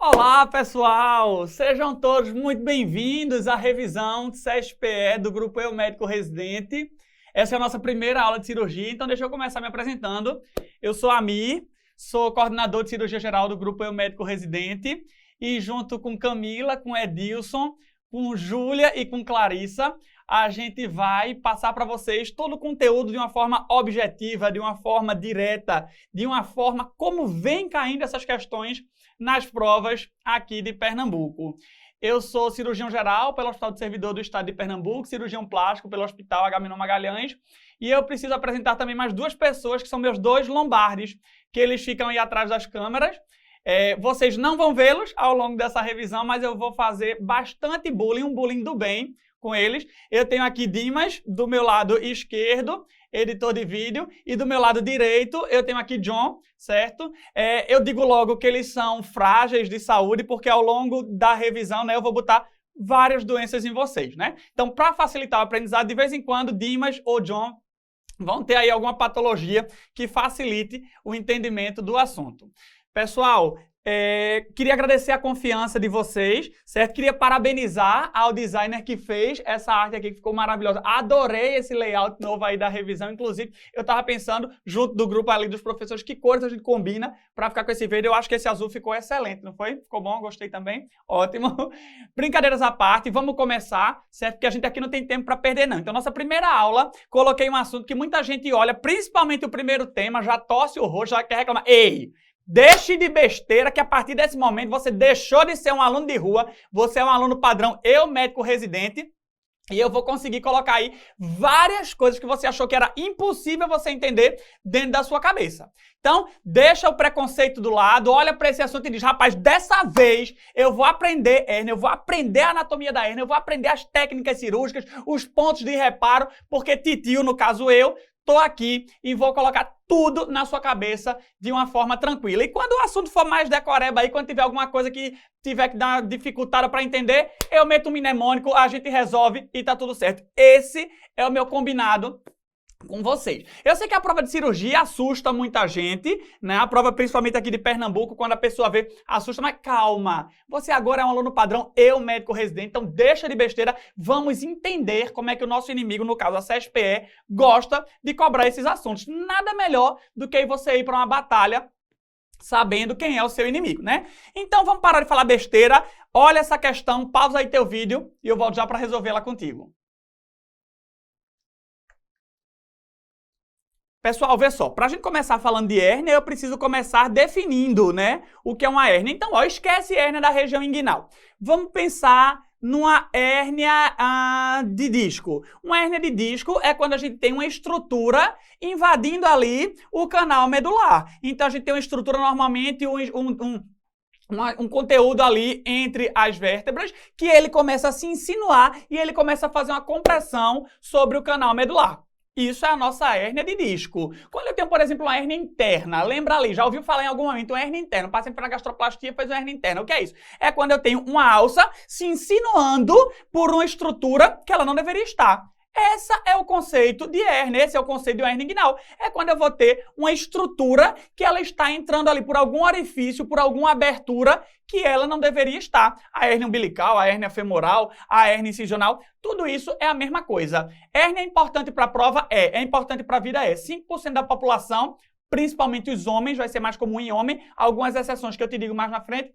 Olá, pessoal! Sejam todos muito bem-vindos à revisão de CSPE do Grupo Eu Médico Residente. Essa é a nossa primeira aula de cirurgia, então deixa eu começar me apresentando. Eu sou Amir, sou coordenador de cirurgia geral do Grupo Eu Médico Residente e junto com Camila, com Edilson, com Júlia e com Clarissa, a gente vai passar para vocês todo o conteúdo de uma forma objetiva, de uma forma direta, de uma forma como vem caindo essas questões nas provas aqui de Pernambuco. Eu sou cirurgião geral pelo Hospital do Servidor do Estado de Pernambuco, cirurgião plástico pelo Hospital Agamenon Magalhães, e eu preciso apresentar também mais duas pessoas que são meus dois lombardes, que eles ficam aí atrás das câmeras. Vocês não vão vê-los ao longo dessa revisão, mas eu vou fazer bastante bullying, um bullying do bem com eles. Eu tenho aqui Dimas, do meu lado esquerdo, editor de vídeo, e do meu lado direito eu tenho aqui John, certo? Eu digo logo que eles são frágeis de saúde, porque ao longo da revisão, né, eu vou botar várias doenças em vocês, né? Então, para facilitar o aprendizado, de vez em quando, Dimas ou John vão ter aí alguma patologia que facilite o entendimento do assunto. Pessoal, queria agradecer a confiança de vocês, certo? Queria parabenizar ao designer que fez essa arte aqui, que ficou maravilhosa. Adorei esse layout novo aí da revisão. Inclusive, eu tava pensando, junto do grupo ali dos professores, que cores a gente combina para ficar com esse verde. Eu acho que esse azul ficou excelente, não foi? Ficou bom? Gostei também? Ótimo. Brincadeiras à parte, vamos começar, certo? Porque a gente aqui não tem tempo para perder, não. Então, nossa primeira aula, coloquei um assunto que muita gente olha, principalmente o primeiro tema, já torce o rosto, já quer reclamar. Ei! Deixe de besteira que a partir desse momento você deixou de ser um aluno de rua, você é um aluno padrão Eu Médico Residente, e eu vou conseguir colocar aí várias coisas que você achou que era impossível você entender dentro da sua cabeça. Então, deixa o preconceito do lado, olha para esse assunto e diz, rapaz, dessa vez eu vou aprender hérnia, eu vou aprender a anatomia da hérnia, eu vou aprender as técnicas cirúrgicas, os pontos de reparo, porque titio, no caso eu, tô aqui e vou colocar tudo na sua cabeça de uma forma tranquila. E quando o assunto for mais decoreba aí, quando tiver alguma coisa que tiver que dar uma dificultada para entender, eu meto um mnemônico, a gente resolve e tá tudo certo. Esse é o meu combinado com vocês. Eu sei que a prova de cirurgia assusta muita gente, né? A prova principalmente aqui de Pernambuco, quando a pessoa vê, assusta, mas calma. Você agora é um aluno padrão, eu médico residente, então deixa de besteira, vamos entender como é que o nosso inimigo, no caso a CSPE, gosta de cobrar esses assuntos. Nada melhor do que você ir para uma batalha sabendo quem é o seu inimigo, né? Então vamos parar de falar besteira, olha essa questão, pausa aí teu vídeo e eu volto já para resolvê-la contigo. Pessoal, vê só, para a gente começar falando de hérnia, eu preciso começar definindo, né, o que é uma hérnia. Então, ó, esquece hérnia da região inguinal. Vamos pensar numa hérnia de disco. Uma hérnia de disco é quando a gente tem uma estrutura invadindo ali o canal medular. Então, a gente tem uma estrutura normalmente, um conteúdo ali entre as vértebras, que ele começa a se insinuar e ele começa a fazer uma compressão sobre o canal medular. Isso é a nossa hérnia de disco. Quando eu tenho, por exemplo, uma hérnia interna, lembra ali, já ouviu falar em algum momento, uma hérnia interna, o paciente para gastroplastia faz uma hérnia interna. O que é isso? É quando eu tenho uma alça se insinuando por uma estrutura que ela não deveria estar. Esse é o conceito de hérnia, esse é o conceito de uma hérnia inguinal. É quando eu vou ter uma estrutura que ela está entrando ali por algum orifício, por alguma abertura que ela não deveria estar. A hérnia umbilical, a hérnia femoral, a hérnia incisional, tudo isso é a mesma coisa. Hérnia é importante para a prova? É importante para a vida? 5% da população, principalmente os homens, vai ser mais comum em homem, algumas exceções que eu te digo mais na frente,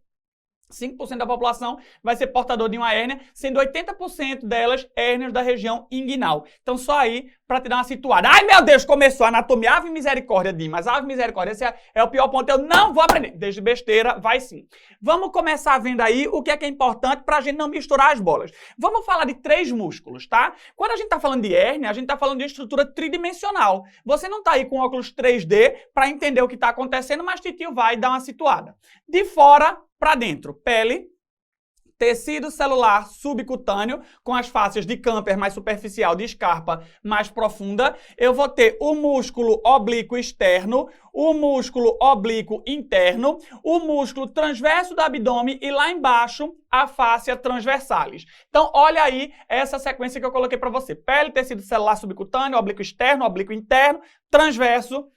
5% da população vai ser portador de uma hérnia, sendo 80% delas hérnias da região inguinal. Então, só aí para te dar uma situada. Ai, meu Deus, começou a anatomia. Ave misericórdia, Dimas. Ave misericórdia. Esse é o pior ponto. Eu não vou aprender. Desde besteira, vai sim. Vamos começar vendo aí o que é importante para a gente não misturar as bolas. Vamos falar de 3 músculos, tá? Quando a gente está falando de hérnia, a gente está falando de estrutura tridimensional. Você não está aí com óculos 3D para entender o que está acontecendo, mas titio vai dar uma situada. De fora para dentro, pele, tecido celular subcutâneo, com as fáscias de Camper mais superficial, de Scarpa mais profunda. Eu vou ter o músculo oblíquo externo, o músculo oblíquo interno, o músculo transverso do abdômen e lá embaixo a fáscia transversalis. Então, olha aí essa sequência que eu coloquei para você. Pele, tecido celular subcutâneo, oblíquo externo, oblíquo interno, transverso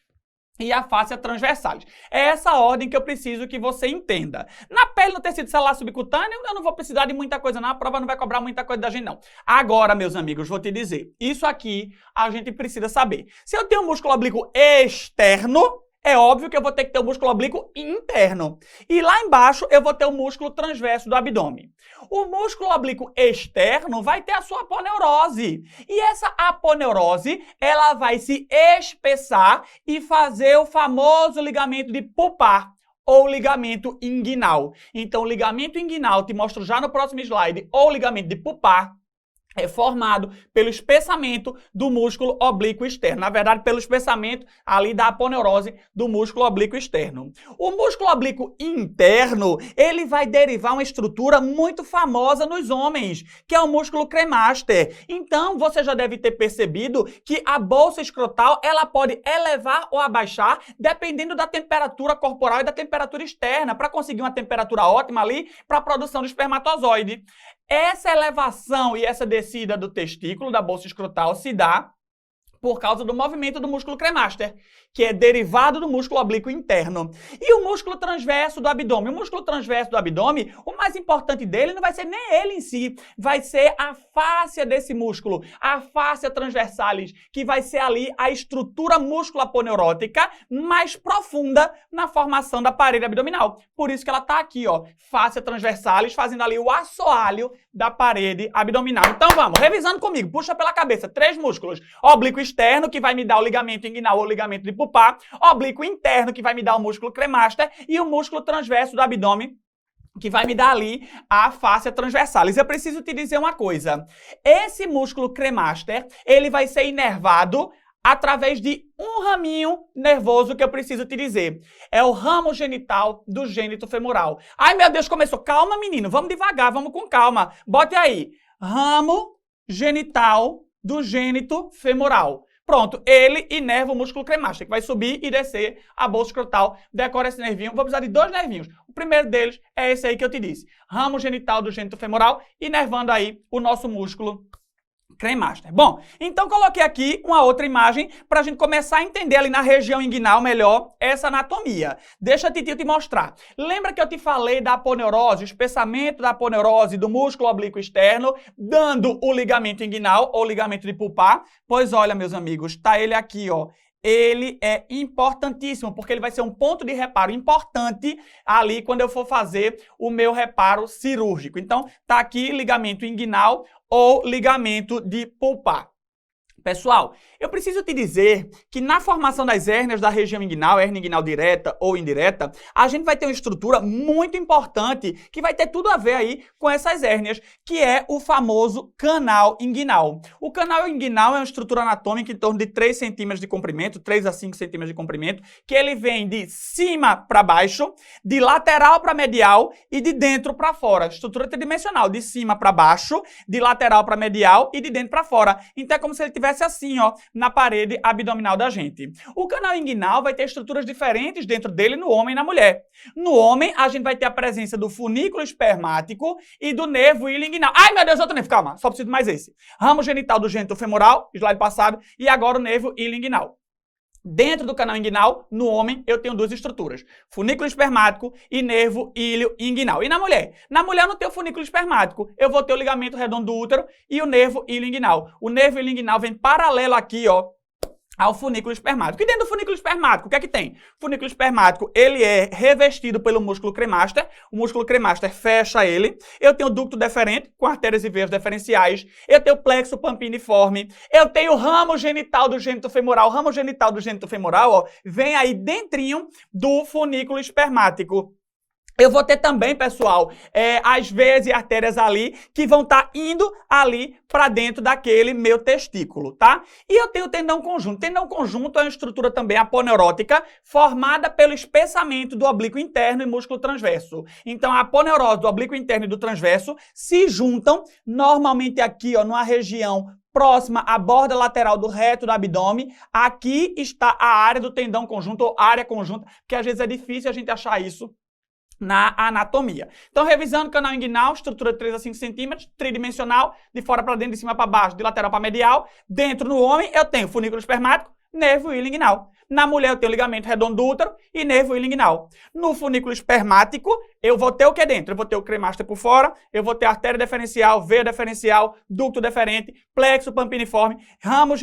e a fáscia transversalis. É essa ordem que eu preciso que você entenda. Na pele, no tecido celular subcutâneo, eu não vou precisar de muita coisa não, a prova não vai cobrar muita coisa da gente não. Agora, meus amigos, vou te dizer, isso aqui a gente precisa saber. Se eu tenho um músculo oblíquo externo, é óbvio que eu vou ter que ter um músculo oblíquo interno. E lá embaixo eu vou ter o músculo transverso do abdômen. O músculo oblíquo externo vai ter a sua aponeurose. E essa aponeurose, ela vai se espessar e fazer o famoso ligamento de pulpar ou ligamento inguinal. Então, o ligamento inguinal, te mostro já no próximo slide, ou ligamento de pulpar, é formado pelo espessamento do músculo oblíquo externo. Na verdade, pelo espessamento ali da aponeurose do músculo oblíquo externo. O músculo oblíquo interno, ele vai derivar uma estrutura muito famosa nos homens, que é o músculo cremaster. Então, você já deve ter percebido que a bolsa escrotal, ela pode elevar ou abaixar, dependendo da temperatura corporal e da temperatura externa, para conseguir uma temperatura ótima ali para a produção do espermatozoide. Essa elevação e essa descida do testículo, da bolsa escrotal, se dá por causa do movimento do músculo cremaster, que é derivado do músculo oblíquo interno. E o músculo transverso do abdômen? O músculo transverso do abdômen, o mais importante dele não vai ser nem ele em si, vai ser a fáscia desse músculo, a fáscia transversalis, que vai ser ali a estrutura musculoaponeurótica mais profunda na formação da parede abdominal. Por isso que ela está aqui, ó, fáscia transversalis, fazendo ali o assoalho da parede abdominal. Então vamos, revisando comigo, puxa pela cabeça, 3 músculos. Oblíquo externo, que vai me dar o ligamento inguinal ou ligamento de pulpar, oblíquo interno, que vai me dar o músculo cremaster, e o músculo transverso do abdômen, que vai me dar ali a fáscia transversalis. Eu preciso te dizer uma coisa, esse músculo cremaster, ele vai ser inervado através de um raminho nervoso que eu preciso te dizer. É o ramo genital do gênito femoral. Ai, meu Deus, começou. Calma, menino, vamos devagar, vamos com calma. Bote aí, ramo genital do gênito femoral. Pronto, ele inerva o músculo cremaster, que vai subir e descer a bolsa escrotal, decora esse nervinho. Vou precisar de 2 nervinhos. O primeiro deles é esse aí que eu te disse. Ramo genital do gênito femoral, inervando aí o nosso músculo cremaster. Bom, então coloquei aqui uma outra imagem para a gente começar a entender ali na região inguinal melhor essa anatomia. Deixa a Titio te mostrar. Lembra que eu te falei da aponeurose, o espessamento da aponeurose do músculo oblíquo externo, dando o ligamento inguinal ou ligamento de pulpar? Pois olha, meus amigos, tá ele aqui, ó. Ele é importantíssimo, porque ele vai ser um ponto de reparo importante ali quando eu for fazer o meu reparo cirúrgico. Então, tá aqui ligamento inguinal ou ligamento de pulpar. Pessoal, eu preciso te dizer que na formação das hérnias da região inguinal, hérnia inguinal direta ou indireta, a gente vai ter uma estrutura muito importante que vai ter tudo a ver aí com essas hérnias, que é o famoso canal inguinal. O canal inguinal é uma estrutura anatômica em torno de 3 centímetros de comprimento, 3 a 5 centímetros de comprimento, que ele vem de cima para baixo, de lateral para medial e de dentro para fora. Estrutura tridimensional, de cima para baixo, de lateral para medial e de dentro para fora. Então é como se ele tivesse assim, ó, na parede abdominal da gente. O canal inguinal vai ter estruturas diferentes dentro dele no homem e na mulher. No homem, a gente vai ter a presença do funículo espermático e do nervo híleo inguinal. Ai, meu Deus, outro nervo, calma, só preciso mais esse. Ramo genital do gênito femoral, slide passado, e agora o nervo híleo inguinal. Dentro do canal inguinal, no homem, eu tenho 2 estruturas, funículo espermático e nervo híleo inguinal. E na mulher? Na mulher eu não tenho funículo espermático, eu vou ter o ligamento redondo do útero e o nervo híleo inguinal. O nervo híleo inguinal vem paralelo aqui, ó, ao funículo espermático. E dentro do funículo espermático, o que é que tem? O funículo espermático, ele é revestido pelo músculo cremaster. O músculo cremaster fecha ele. Eu tenho o ducto deferente, com artérias e veias deferenciais. Eu tenho o plexo pampiniforme. Eu tenho o ramo genital do gênito femoral. O ramo genital do gênito femoral, ó, vem aí dentrinho do funículo espermático. Eu vou ter também, pessoal, as veias e artérias ali que vão estar indo ali para dentro daquele meu testículo, tá? E eu tenho o tendão conjunto. Tendão conjunto é uma estrutura também aponeurótica formada pelo espessamento do oblíquo interno e músculo transverso. Então, a aponeurose do oblíquo interno e do transverso se juntam normalmente aqui, ó, numa região próxima à borda lateral do reto do abdômen. Aqui está a área do tendão conjunto ou área conjunta, porque às vezes é difícil a gente achar isso na anatomia. Então, revisando, canal inguinal, estrutura de 3 a 5 centímetros, tridimensional, de fora para dentro, de cima para baixo, de lateral para medial. Dentro no homem, eu tenho funículo espermático, nervo híleo inguinal. Na mulher eu tenho ligamento redondo do útero e nervo inguinal. No funículo espermático, eu vou ter o que dentro? Eu vou ter o cremaster por fora, eu vou ter artéria deferencial, veia deferencial, ducto deferente, plexo pampiniforme, ramo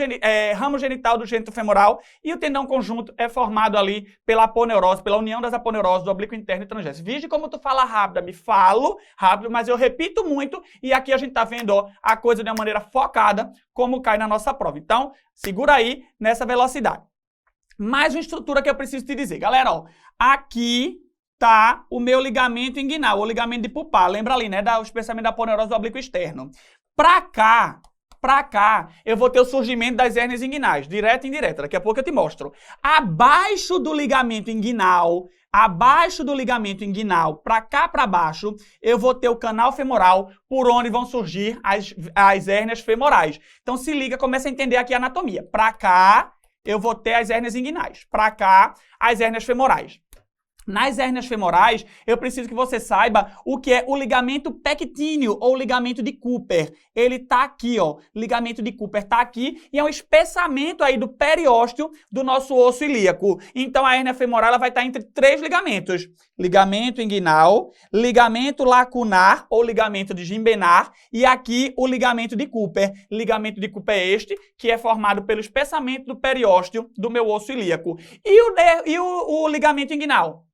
genital do gênito femoral e o tendão conjunto é formado ali pela aponeurose, pela união das aponeuroses do oblíquo interno e transverso. Vige como tu fala rápido, me falo rápido, mas eu repito muito e aqui a gente tá vendo ó, a coisa de uma maneira focada, como cai na nossa prova. Então, segura aí nessa velocidade. Mais uma estrutura que eu preciso te dizer. Galera, ó, aqui tá o meu ligamento inguinal, o ligamento de pulpar. Lembra ali, né, do espessamento da aponeurose do oblíquo externo. Pra cá, eu vou ter o surgimento das hérnias inguinais, direta e indireta. Daqui a pouco eu te mostro. Abaixo do ligamento inguinal, pra cá para baixo, eu vou ter o canal femoral, por onde vão surgir as hérnias femorais. Então se liga, começa a entender aqui a anatomia. Pra cá, eu vou ter as hérnias inguinais. Pra cá, as hérnias femorais. Nas hérnias femorais, eu preciso que você saiba o que é o ligamento pectíneo ou ligamento de Cooper. Ele tá aqui, ó. Ligamento de Cooper tá aqui e é um espessamento aí do periósteo do nosso osso ilíaco. Então, a hérnia femoral ela vai estar entre três ligamentos. Ligamento inguinal, ligamento lacunar ou ligamento de Gimbenar e aqui o ligamento de Cooper. Ligamento de Cooper é este, que é formado pelo espessamento do periósteo do meu osso ilíaco. E o ligamento inguinal?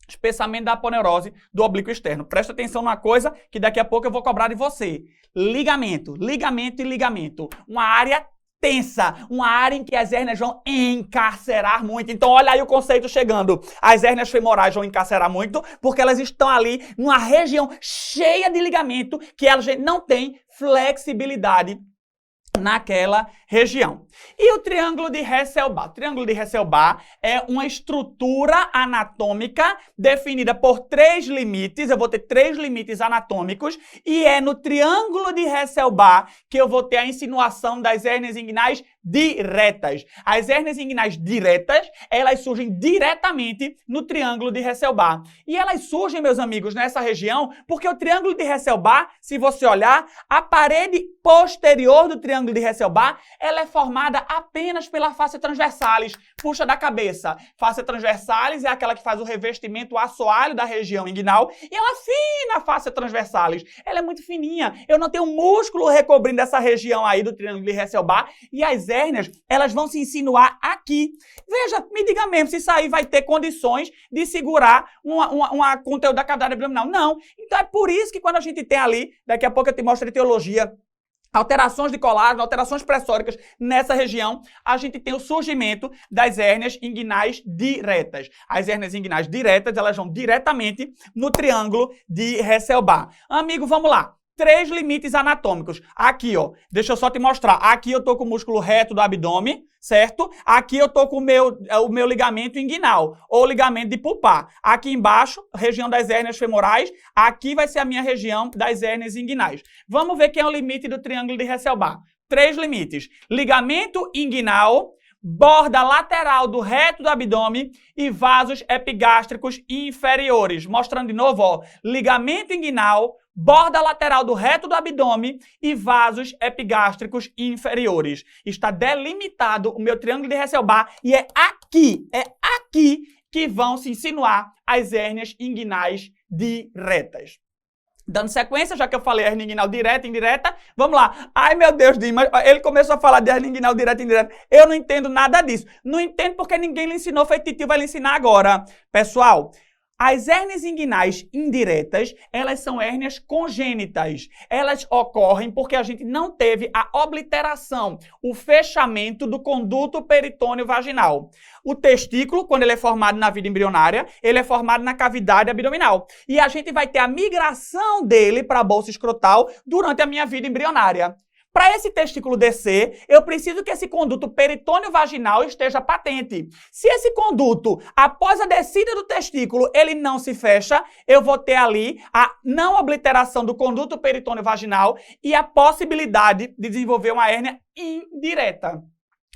Espessamento da aponeurose do oblíquo externo. Presta atenção numa coisa que daqui a pouco eu vou cobrar de você. Ligamento, ligamento e ligamento. Uma área tensa, uma área em que as hérnias vão encarcerar muito. Então olha aí o conceito chegando. As hérnias femorais vão encarcerar muito porque elas estão ali numa região cheia de ligamento que elas não têm flexibilidade naquela região. E o triângulo de Hesselbach? O triângulo de Hesselbach é uma estrutura anatômica definida por três limites. Eu vou ter três limites anatômicos e é no triângulo de Hesselbach que eu vou ter a insinuação das hérnias inguinais diretas. As hérnias inguinais diretas, elas surgem diretamente no triângulo de Hesselbach. E elas surgem, meus amigos, nessa região porque o triângulo de Hesselbach, se você olhar, a parede posterior do triângulo de Hesselbach, ela é formada apenas pela face transversalis. Puxa da cabeça. Face transversalis é aquela que faz o revestimento assoalho da região inguinal e é uma fina face transversalis. Ela é muito fininha. Eu não tenho músculo recobrindo essa região aí do triângulo de Hesselbach e as hérnias, elas vão se insinuar aqui. Veja, me diga mesmo se isso aí vai ter condições de segurar uma conteúdo da cavidade abdominal. Não. Então é por isso que quando a gente tem ali, daqui a pouco eu te mostro a etiologia, alterações de colágeno, alterações pressóricas nessa região, a gente tem o surgimento das hérnias inguinais diretas. As hérnias inguinais diretas, elas vão diretamente no triângulo de Hesselbach. Amigo, vamos lá. Três limites anatômicos. Aqui, ó, deixa eu só te mostrar. Aqui eu tô com o músculo reto do abdômen, certo? Aqui eu tô com o meu ligamento inguinal, ou ligamento de pulpar. Aqui embaixo, região das hérnias femorais. Aqui vai ser a minha região das hérnias inguinais. Vamos ver quem é o limite do triângulo de Hesselbach. Três limites. Ligamento inguinal, borda lateral do reto do abdômen e vasos epigástricos inferiores. Mostrando de novo, ó, ligamento inguinal, borda lateral do reto do abdômen e vasos epigástricos inferiores. Está delimitado o meu triângulo de Hesselbach e é aqui que vão se insinuar as hérnias inguinais diretas. Dando sequência, já que eu falei hérnia inguinal direta e indireta, vamos lá. Ai, meu Deus, Dimas, ele começou a falar de hérnia inguinal direta e indireta. Eu não entendo nada disso. Não entendo porque ninguém lhe ensinou, foi Titio, vai lhe ensinar agora. Pessoal, as hérnias inguinais indiretas, elas são hérnias congênitas. Elas ocorrem porque a gente não teve a obliteração, o fechamento do conduto peritôneo vaginal. O testículo, quando ele é formado na vida embrionária, ele é formado na cavidade abdominal. E a gente vai ter a migração dele para a bolsa escrotal durante a minha vida embrionária. Para esse testículo descer, eu preciso que esse conduto peritôneo vaginal esteja patente. Se esse conduto, após a descida do testículo, ele não se fecha, eu vou ter ali a não obliteração do conduto peritôneo vaginal e a possibilidade de desenvolver uma hérnia indireta.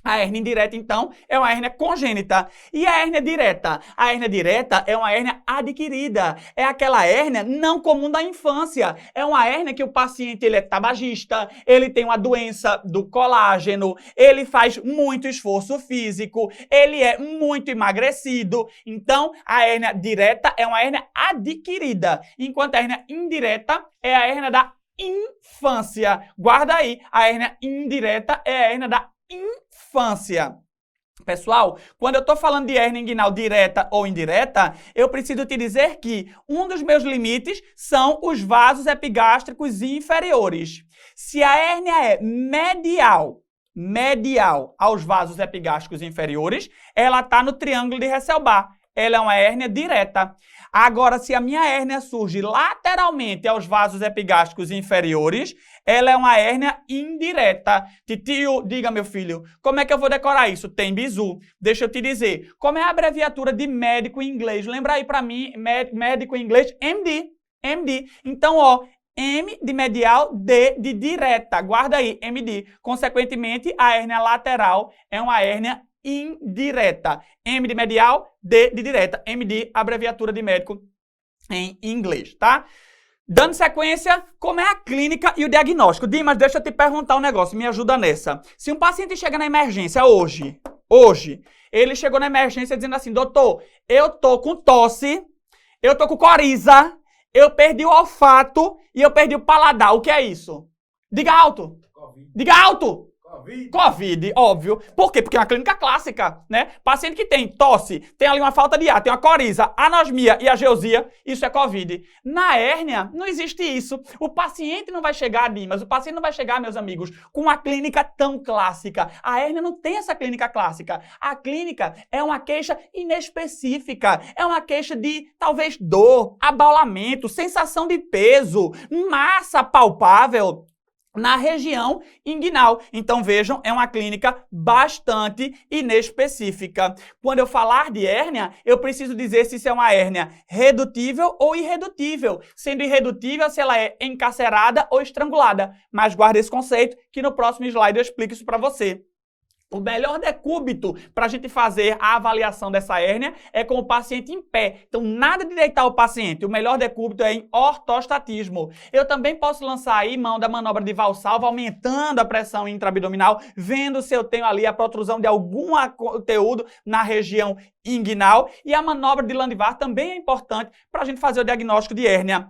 A hérnia indireta, então, é uma hérnia congênita. E a hérnia direta? A hérnia direta é uma hérnia adquirida. É aquela hérnia não comum da infância. É uma hérnia que o paciente ele é tabagista, ele tem uma doença do colágeno, ele faz muito esforço físico, ele é muito emagrecido. Então, a hérnia direta é uma hérnia adquirida, enquanto a hérnia indireta é a hérnia da infância. Guarda aí, a hérnia indireta é a hérnia da infância. Pessoal, quando eu estou falando de hérnia inguinal direta ou indireta, eu preciso te dizer que um dos meus limites são os vasos epigástricos inferiores. Se a hérnia é medial aos vasos epigástricos inferiores, ela está no triângulo de Hesselbach. Ela é uma hérnia direta. Agora, se a minha hérnia surge lateralmente aos vasos epigástricos inferiores, ela é uma hérnia indireta. Titio, diga, meu filho, como é que eu vou decorar isso? Tem bizu. Deixa eu te dizer, como é a abreviatura de médico em inglês? Lembra aí para mim, médico em inglês? MD. MD. Então, ó, M de medial, D de direta. Guarda aí, MD. Consequentemente, a hérnia lateral é uma hérnia indireta. M de medial, D de direta. MD, abreviatura de médico em inglês, tá? Dando sequência, como é a clínica e o diagnóstico? Dimas, deixa eu te perguntar um negócio, me ajuda nessa. Se um paciente chega na emergência hoje, ele chegou na emergência dizendo assim, doutor, eu tô com tosse, eu tô com coriza, eu perdi o olfato e eu perdi o paladar. O que é isso? Diga alto. COVID. Diga alto. Covid, óbvio. Por quê? Porque é uma clínica clássica, né? Paciente que tem tosse, tem ali uma falta de ar, tem uma coriza, anosmia e ageusia, isso é Covid. Na hérnia, não existe isso. O paciente não vai chegar, Dimas, o paciente não vai chegar, meus amigos, com uma clínica tão clássica. A hérnia não tem essa clínica clássica. A clínica é uma queixa inespecífica. É uma queixa de, talvez, dor, abaulamento, sensação de peso, massa palpável na região inguinal. Então, vejam, é uma clínica bastante inespecífica. Quando eu falar de hérnia, eu preciso dizer se isso é uma hérnia redutível ou irredutível. Sendo irredutível, se ela é encarcerada ou estrangulada. Mas guarda esse conceito que no próximo slide eu explico isso para você. O melhor decúbito para a gente fazer a avaliação dessa hérnia é com o paciente em pé. Então, nada de deitar o paciente. O melhor decúbito é em ortostatismo. Eu também posso lançar aí mão da manobra de Valsalva, aumentando a pressão intraabdominal, vendo se eu tenho ali a protrusão de algum conteúdo na região inguinal. E a manobra de Landvar também é importante para a gente fazer o diagnóstico de hérnia.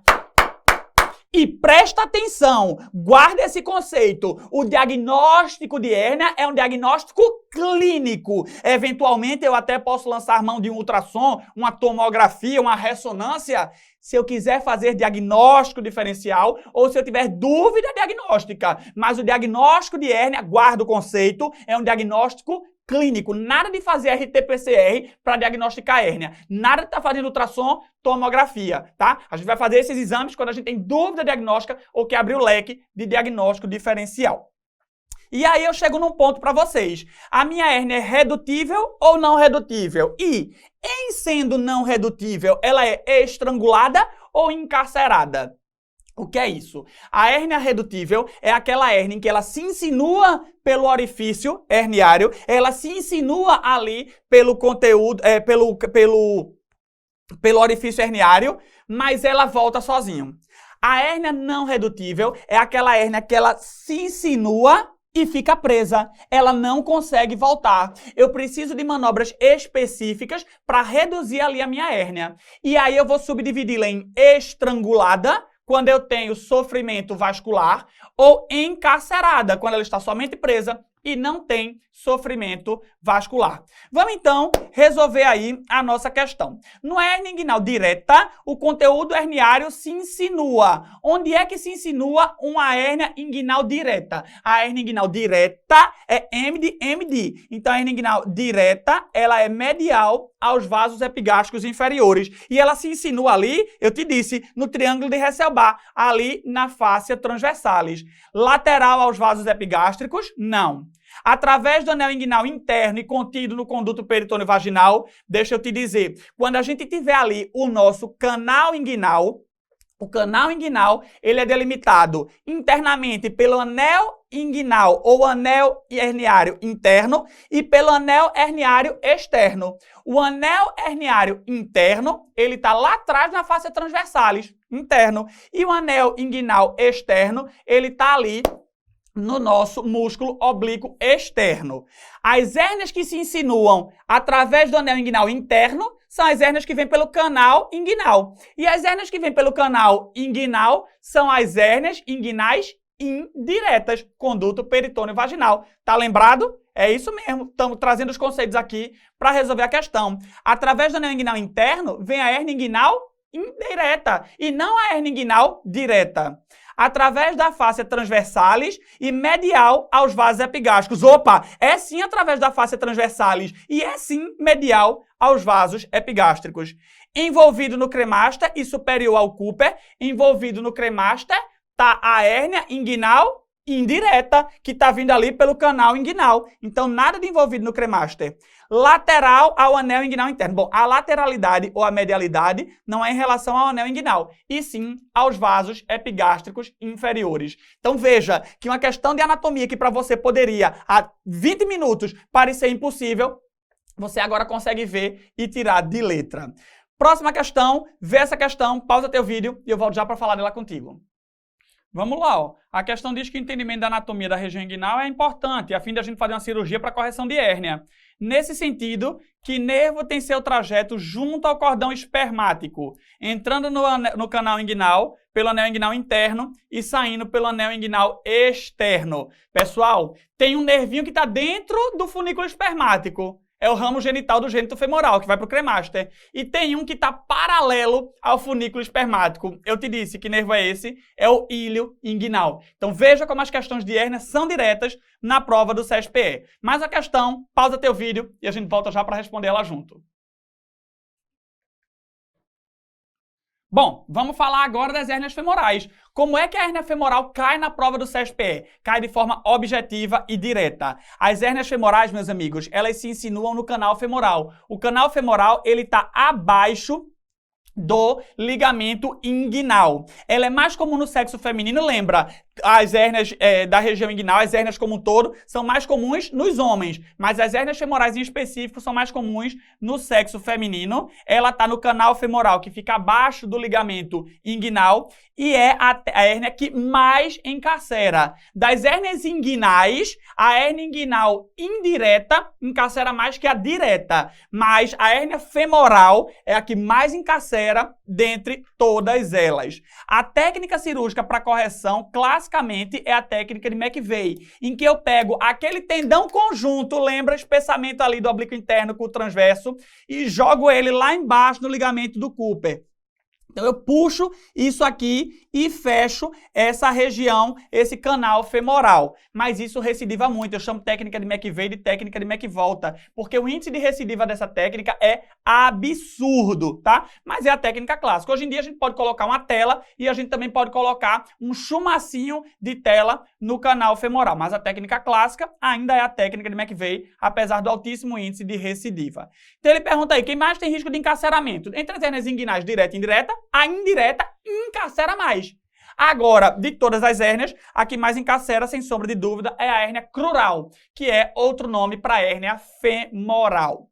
E presta atenção, guarda esse conceito. O diagnóstico de hérnia é um diagnóstico clínico. Eventualmente, eu até posso lançar mão de um ultrassom, uma tomografia, uma ressonância, se eu quiser fazer diagnóstico diferencial ou se eu tiver dúvida diagnóstica. Mas o diagnóstico de hérnia, guarda o conceito, é um diagnóstico clínico, nada de fazer RT-PCR para diagnosticar hérnia, nada de estar fazendo ultrassom, tomografia, tá? A gente vai fazer esses exames quando a gente tem dúvida diagnóstica ou quer abrir o leque de diagnóstico diferencial. E aí eu chego num ponto para vocês. A minha hérnia é redutível ou não redutível? E, em sendo não redutível, ela é estrangulada ou encarcerada? O que é isso? A hérnia redutível é aquela hérnia em que ela se insinua pelo orifício herniário, ela se insinua ali pelo conteúdo, pelo orifício herniário, mas ela volta sozinho. A hérnia não redutível é aquela hérnia que ela se insinua e fica presa. Ela não consegue voltar. Eu preciso de manobras específicas para reduzir ali a minha hérnia. E aí eu vou subdividi-la em estrangulada, quando eu tenho sofrimento vascular, ou encarcerada, quando ela está somente presa e não tem sofrimento vascular. Vamos então resolver aí a nossa questão. No hérnia inguinal direta, o conteúdo herniário se insinua. Onde é que se insinua uma hérnia inguinal direta? A hérnia inguinal direta é M de MD. Então a hérnia inguinal direta, ela é medial aos vasos epigástricos inferiores. E ela se insinua ali, eu te disse, no triângulo de Hesselbach, ali na fáscia transversalis. Lateral aos vasos epigástricos? Não. Através do anel inguinal interno e contido no conduto peritônio vaginal, deixa eu te dizer, quando a gente tiver ali o nosso canal inguinal, O canal inguinal, ele é delimitado internamente pelo anel inguinal ou anel herniário interno e pelo anel herniário externo. O anel herniário interno, ele está lá atrás na face transversalis, interno. E o anel inguinal externo, ele está ali no nosso músculo oblíquo externo. As hérnias que se insinuam através do anel inguinal interno são as hérnias que vêm pelo canal inguinal. E as hérnias que vêm pelo canal inguinal são as hérnias inguinais indiretas, conduto peritônio vaginal. Tá lembrado? É isso mesmo. Estamos trazendo os conceitos aqui para resolver a questão. Através do anel inguinal interno vem a hérnia inguinal indireta e não a hérnia inguinal direta. Através da fáscia transversalis e medial aos vasos epigástricos. Opa, é sim através da fáscia transversalis e é sim medial aos vasos epigástricos. Envolvido no cremaster e superior ao Cooper, envolvido no cremaster, tá a hérnia inguinal indireta, que está vindo ali pelo canal inguinal. Então, nada de envolvido no cremaster. Lateral ao anel inguinal interno. Bom, a lateralidade ou a medialidade não é em relação ao anel inguinal, e sim aos vasos epigástricos inferiores. Então, veja que uma questão de anatomia que para você poderia, há 20 minutos, parecer impossível, você agora consegue ver e tirar de letra. Próxima questão, vê essa questão, pausa teu vídeo e eu volto já para falar dela contigo. Vamos lá, ó. A questão diz que o entendimento da anatomia da região inguinal é importante, a fim de a gente fazer uma cirurgia para correção de hérnia. Nesse sentido, que nervo tem seu trajeto junto ao cordão espermático, entrando no canal inguinal, pelo anel inguinal interno e saindo pelo anel inguinal externo. Pessoal, tem um nervinho que está dentro do funículo espermático. É o ramo genital do gênito femoral, que vai para o cremaster. E tem um que está paralelo ao funículo espermático. Eu te disse que nervo é esse? É o íleo inguinal. Então veja como as questões de hérnia são diretas na prova do CESPE. Mais a questão, pausa teu vídeo e a gente volta já para responder ela junto. Bom, vamos falar agora das hérnias femorais. Como é que a hérnia femoral cai na prova do CESPE? Cai de forma objetiva e direta. As hérnias femorais, meus amigos, elas se insinuam no canal femoral. O canal femoral, ele está abaixo do ligamento inguinal. Ela é mais comum no sexo feminino, lembra? As hérnias da região inguinal, as hérnias como um todo, são mais comuns nos homens, mas as hérnias femorais em específico são mais comuns no sexo feminino. Ela está no canal femoral, que fica abaixo do ligamento inguinal, e é a hérnia que mais encarcera. Das hérnias inguinais, a hérnia inguinal indireta encarcera mais que a direta, mas a hérnia femoral é a que mais encarcera dentre todas elas. A técnica cirúrgica para correção, classicamente, é a técnica de McVeigh, em que eu pego aquele tendão conjunto, lembra, espessamento ali do oblíquo interno com o transverso, e jogo ele lá embaixo no ligamento do Cooper. Então eu puxo isso aqui e fecho essa região, esse canal femoral. Mas isso recidiva muito. Eu chamo técnica de McVeigh de técnica de McVolta, porque o índice de recidiva dessa técnica é absurdo, tá? Mas é a técnica clássica. Hoje em dia a gente pode colocar uma tela e a gente também pode colocar um chumacinho de tela no canal femoral. Mas a técnica clássica ainda é a técnica de McVeigh, apesar do altíssimo índice de recidiva. Então ele pergunta aí, quem mais tem risco de encarceramento? Entre as hérnias inguinais direta e indireta, a indireta encarcera mais. Agora, de todas as hérnias, a que mais encarcera, sem sombra de dúvida, é a hérnia crural, que é outro nome para hérnia femoral.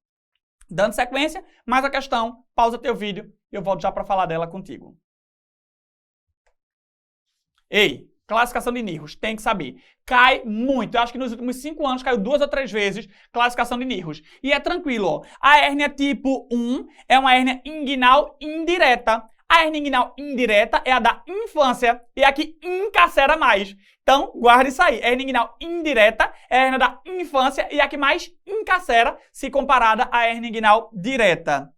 Dando sequência, mais a questão, pausa teu vídeo e eu volto já para falar dela contigo. Ei, classificação de Nirros, tem que saber. Cai muito. Eu acho que nos últimos 5 anos caiu 2 ou 3 vezes classificação de Nirros. E é tranquilo, ó. A hérnia tipo 1 é uma hérnia inguinal indireta. A hérnia inguinal indireta é a da infância e a que encarcera mais. Então, guarda isso aí. A hérnia inguinal indireta é a hérnia da infância e a que mais encarcera se comparada à hérnia inguinal direta.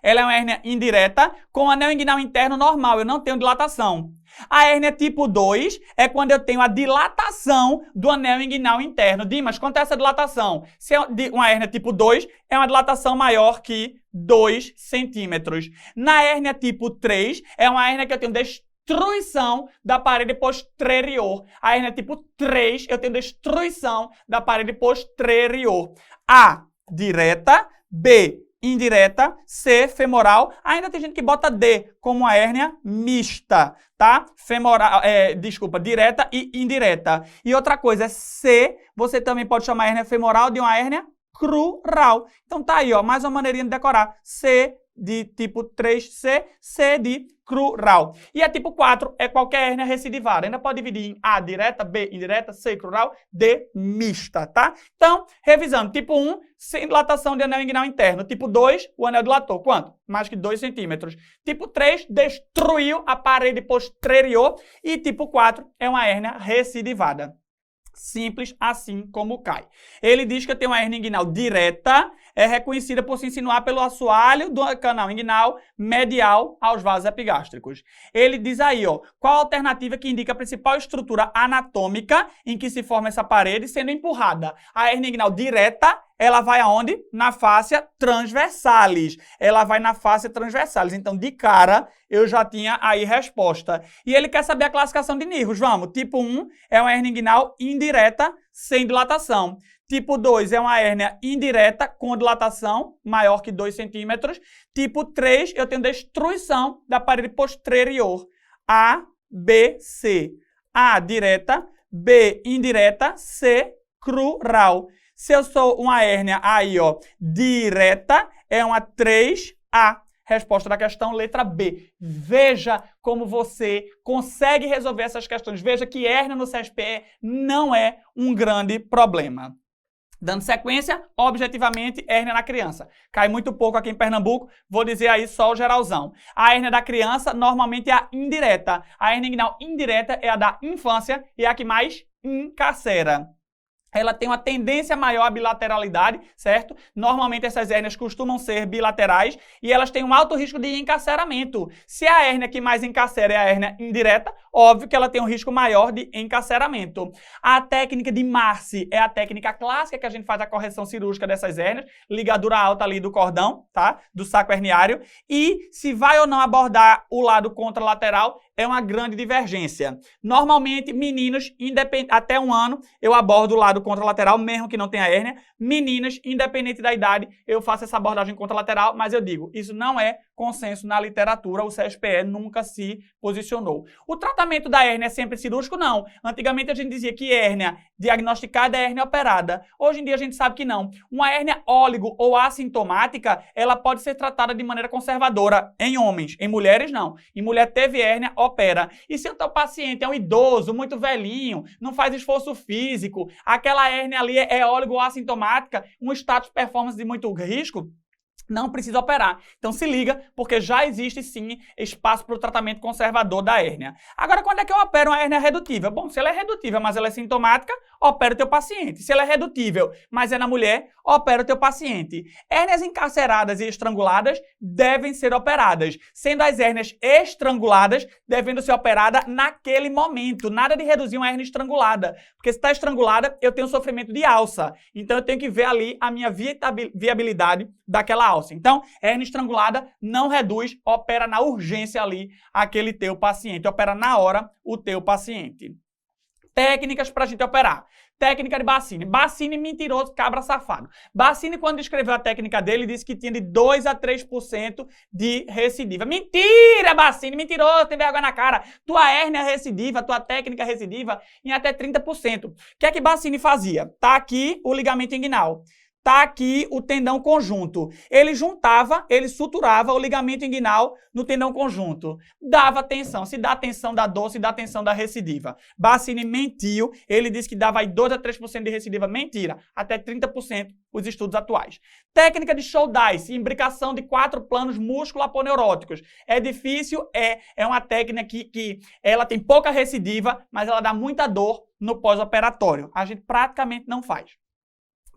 Ela é uma hérnia indireta com anel inguinal interno normal, eu não tenho dilatação. A hérnia tipo 2 é quando eu tenho a dilatação do anel inguinal interno. Dimas, quanto é essa dilatação? Se é uma hérnia tipo 2, é uma dilatação maior que 2 centímetros. Na hérnia tipo 3, é uma hérnia que eu tenho destruição da parede posterior. A hérnia tipo 3, eu tenho destruição da parede posterior. A, direta. B, indireta, C, femoral. Ainda tem gente que bota D, como uma hérnia mista, tá? Femoral, direta e indireta. E outra coisa, C, você também pode chamar a hérnia femoral de uma hérnia crural. Então tá aí, ó, mais uma maneirinha de decorar. C de tipo 3C, C de crural. E a tipo 4 é qualquer hérnia recidivada. Ainda pode dividir em A direta, B indireta, C crural, D mista, tá? Então, revisando, tipo 1, sem dilatação de anel inguinal interno. Tipo 2, o anel dilatou. Quanto? Mais que 2 centímetros. Tipo 3, destruiu a parede posterior. E tipo 4 é uma hérnia recidivada. Simples assim como cai. Ele diz que eu tenho uma hérnia inguinal direta, é reconhecida por se insinuar pelo assoalho do canal inguinal medial aos vasos epigástricos. Ele diz aí, ó, qual a alternativa que indica a principal estrutura anatômica em que se forma essa parede sendo empurrada? A hérnia inguinal direta, ela vai aonde? Na fáscia transversalis. Ela vai na fáscia transversalis. Então, de cara, eu já tinha aí resposta. E ele quer saber a classificação de nervos. Vamos. Tipo 1 é uma hérnia inguinal indireta sem dilatação. Tipo 2 é uma hérnia indireta com dilatação maior que 2 centímetros. Tipo 3, eu tenho destruição da parede posterior. A, B, C. A direta, B indireta, C crural. Se eu sou uma hérnia aí, ó, direta, é uma 3A. Resposta da questão, letra B. Veja como você consegue resolver essas questões. Veja que hérnia no CSPE não é um grande problema. Dando sequência, objetivamente, hérnia na criança. Cai muito pouco aqui em Pernambuco, vou dizer aí só o geralzão. A hérnia da criança normalmente é a indireta. A hérnia inguinal indireta é a da infância e é a que mais encarcera. Ela tem uma tendência maior à bilateralidade, certo? Normalmente essas hérnias costumam ser bilaterais e elas têm um alto risco de encarceramento. Se a hérnia que mais encarcera é a hérnia indireta, óbvio que ela tem um risco maior de encarceramento. A técnica de Marcy é a técnica clássica que a gente faz a correção cirúrgica dessas hérnias, ligadura alta ali do cordão, tá? Do saco herniário. E se vai ou não abordar o lado contralateral, é uma grande divergência. Normalmente, meninos, até 1 ano, eu abordo o lado contralateral, mesmo que não tenha hérnia. Meninas, independente da idade, eu faço essa abordagem contralateral, mas eu digo, isso não é consenso na literatura, o CSPE nunca se posicionou. O tratamento da hérnia é sempre cirúrgico? Não. Antigamente a gente dizia que hérnia diagnosticada é hérnia operada. Hoje em dia a gente sabe que não. Uma hérnia óligo ou assintomática, ela pode ser tratada de maneira conservadora em homens. Em mulheres, não. Em mulher teve hérnia, opera. E se o teu paciente é um idoso, muito velhinho, não faz esforço físico, aquela hérnia ali é óligo ou assintomática, um status performance de muito risco, não precisa operar. Então se liga, porque já existe sim espaço para o tratamento conservador da hérnia. Agora, quando é que eu opero uma hérnia redutível? Bom, se ela é redutível, mas ela é sintomática, opera o teu paciente. Se ela é redutível, mas é na mulher, opera o teu paciente. Hérnias encarceradas e estranguladas devem ser operadas, sendo as hérnias estranguladas devendo ser operadas naquele momento. Nada de reduzir uma hérnia estrangulada, porque se está estrangulada, eu tenho sofrimento de alça. Então eu tenho que ver ali a minha viabilidade daquela alça. Então, hérnia estrangulada não reduz, opera na urgência ali aquele teu paciente, opera na hora o teu paciente. Técnicas para a gente operar. Técnica de Bassini. Bassini, mentiroso, cabra safado. Bassini, quando descreveu a técnica dele, disse que tinha de 2 a 3% de recidiva. Mentira, Bassini, mentiroso, tem vergonha na cara. Tua hérnia recidiva, tua técnica recidiva em até 30%. O que é que Bassini fazia? Tá aqui o ligamento inguinal. Tá aqui o tendão conjunto. Ele juntava, ele suturava o ligamento inguinal no tendão conjunto. Dava tensão. Se dá tensão, dá dor. Se dá tensão, dá recidiva. Bassini mentiu. Ele disse que dava aí 2 a 3% de recidiva. Mentira. Até 30% os estudos atuais. Técnica de Shouldice, imbricação de 4 planos músculo-aponeuróticos. É difícil? É uma técnica que ela tem pouca recidiva, mas ela dá muita dor no pós-operatório. A gente praticamente não faz.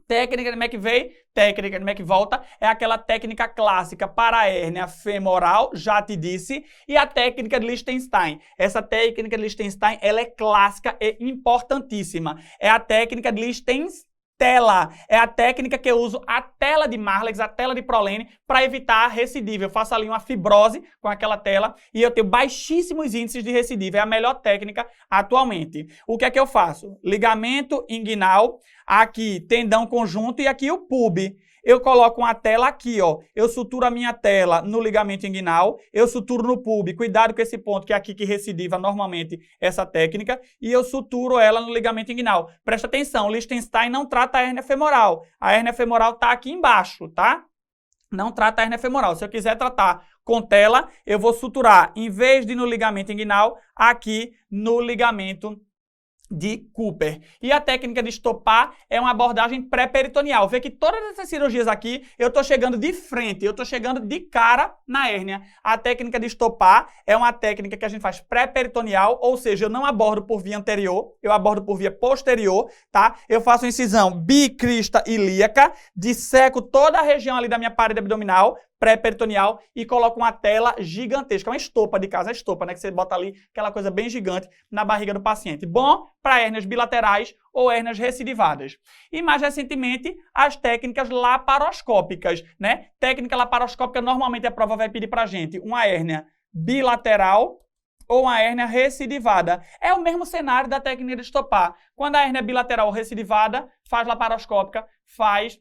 Técnica de McVeigh, técnica de McVolta, é aquela técnica clássica para a hérnia femoral, já te disse, e a técnica de Lichtenstein. Essa técnica de Lichtenstein, ela é clássica e importantíssima. É a técnica de Lichtenstein. É a técnica que eu uso a tela de Marlex, a tela de Prolene, para evitar a recidiva. Eu faço ali uma fibrose com aquela tela e eu tenho baixíssimos índices de recidiva. É a melhor técnica atualmente. O que é que eu faço? Ligamento inguinal, Aqui, tendão conjunto e aqui o pub. Eu coloco uma tela aqui, ó. Eu suturo a minha tela no ligamento inguinal, eu suturo no pub. Cuidado com esse ponto, que é aqui que recidiva normalmente essa técnica. E eu suturo ela no ligamento inguinal. Presta atenção, Liechtenstein não trata a hérnia femoral. A hérnia femoral tá aqui embaixo, tá? Não trata a hérnia femoral. Se eu quiser tratar com tela, eu vou suturar, em vez de no ligamento inguinal, aqui no ligamento de Cooper. E a técnica de estopar é uma abordagem pré-peritoneal. Vê que todas essas cirurgias aqui, eu estou chegando de frente, eu estou chegando de cara na hérnia. A técnica de estopar é uma técnica que a gente faz pré-peritoneal, ou seja, eu não abordo por via anterior, eu abordo por via posterior, tá? Eu faço incisão bicrista ilíaca, disseco toda a região ali da minha parede abdominal, pré-peritoneal, e coloco uma tela gigantesca, uma estopa de casa, a estopa, né, que você bota ali, aquela coisa bem gigante na barriga do paciente. Bom para hérnias bilaterais ou hérnias recidivadas. E mais recentemente, as técnicas laparoscópicas, né? Técnica laparoscópica, normalmente a prova vai pedir pra gente uma hérnia bilateral ou uma hérnia recidivada. É o mesmo cenário da técnica de estopar. Quando a hérnia é bilateral ou recidivada, faz laparoscópica, faz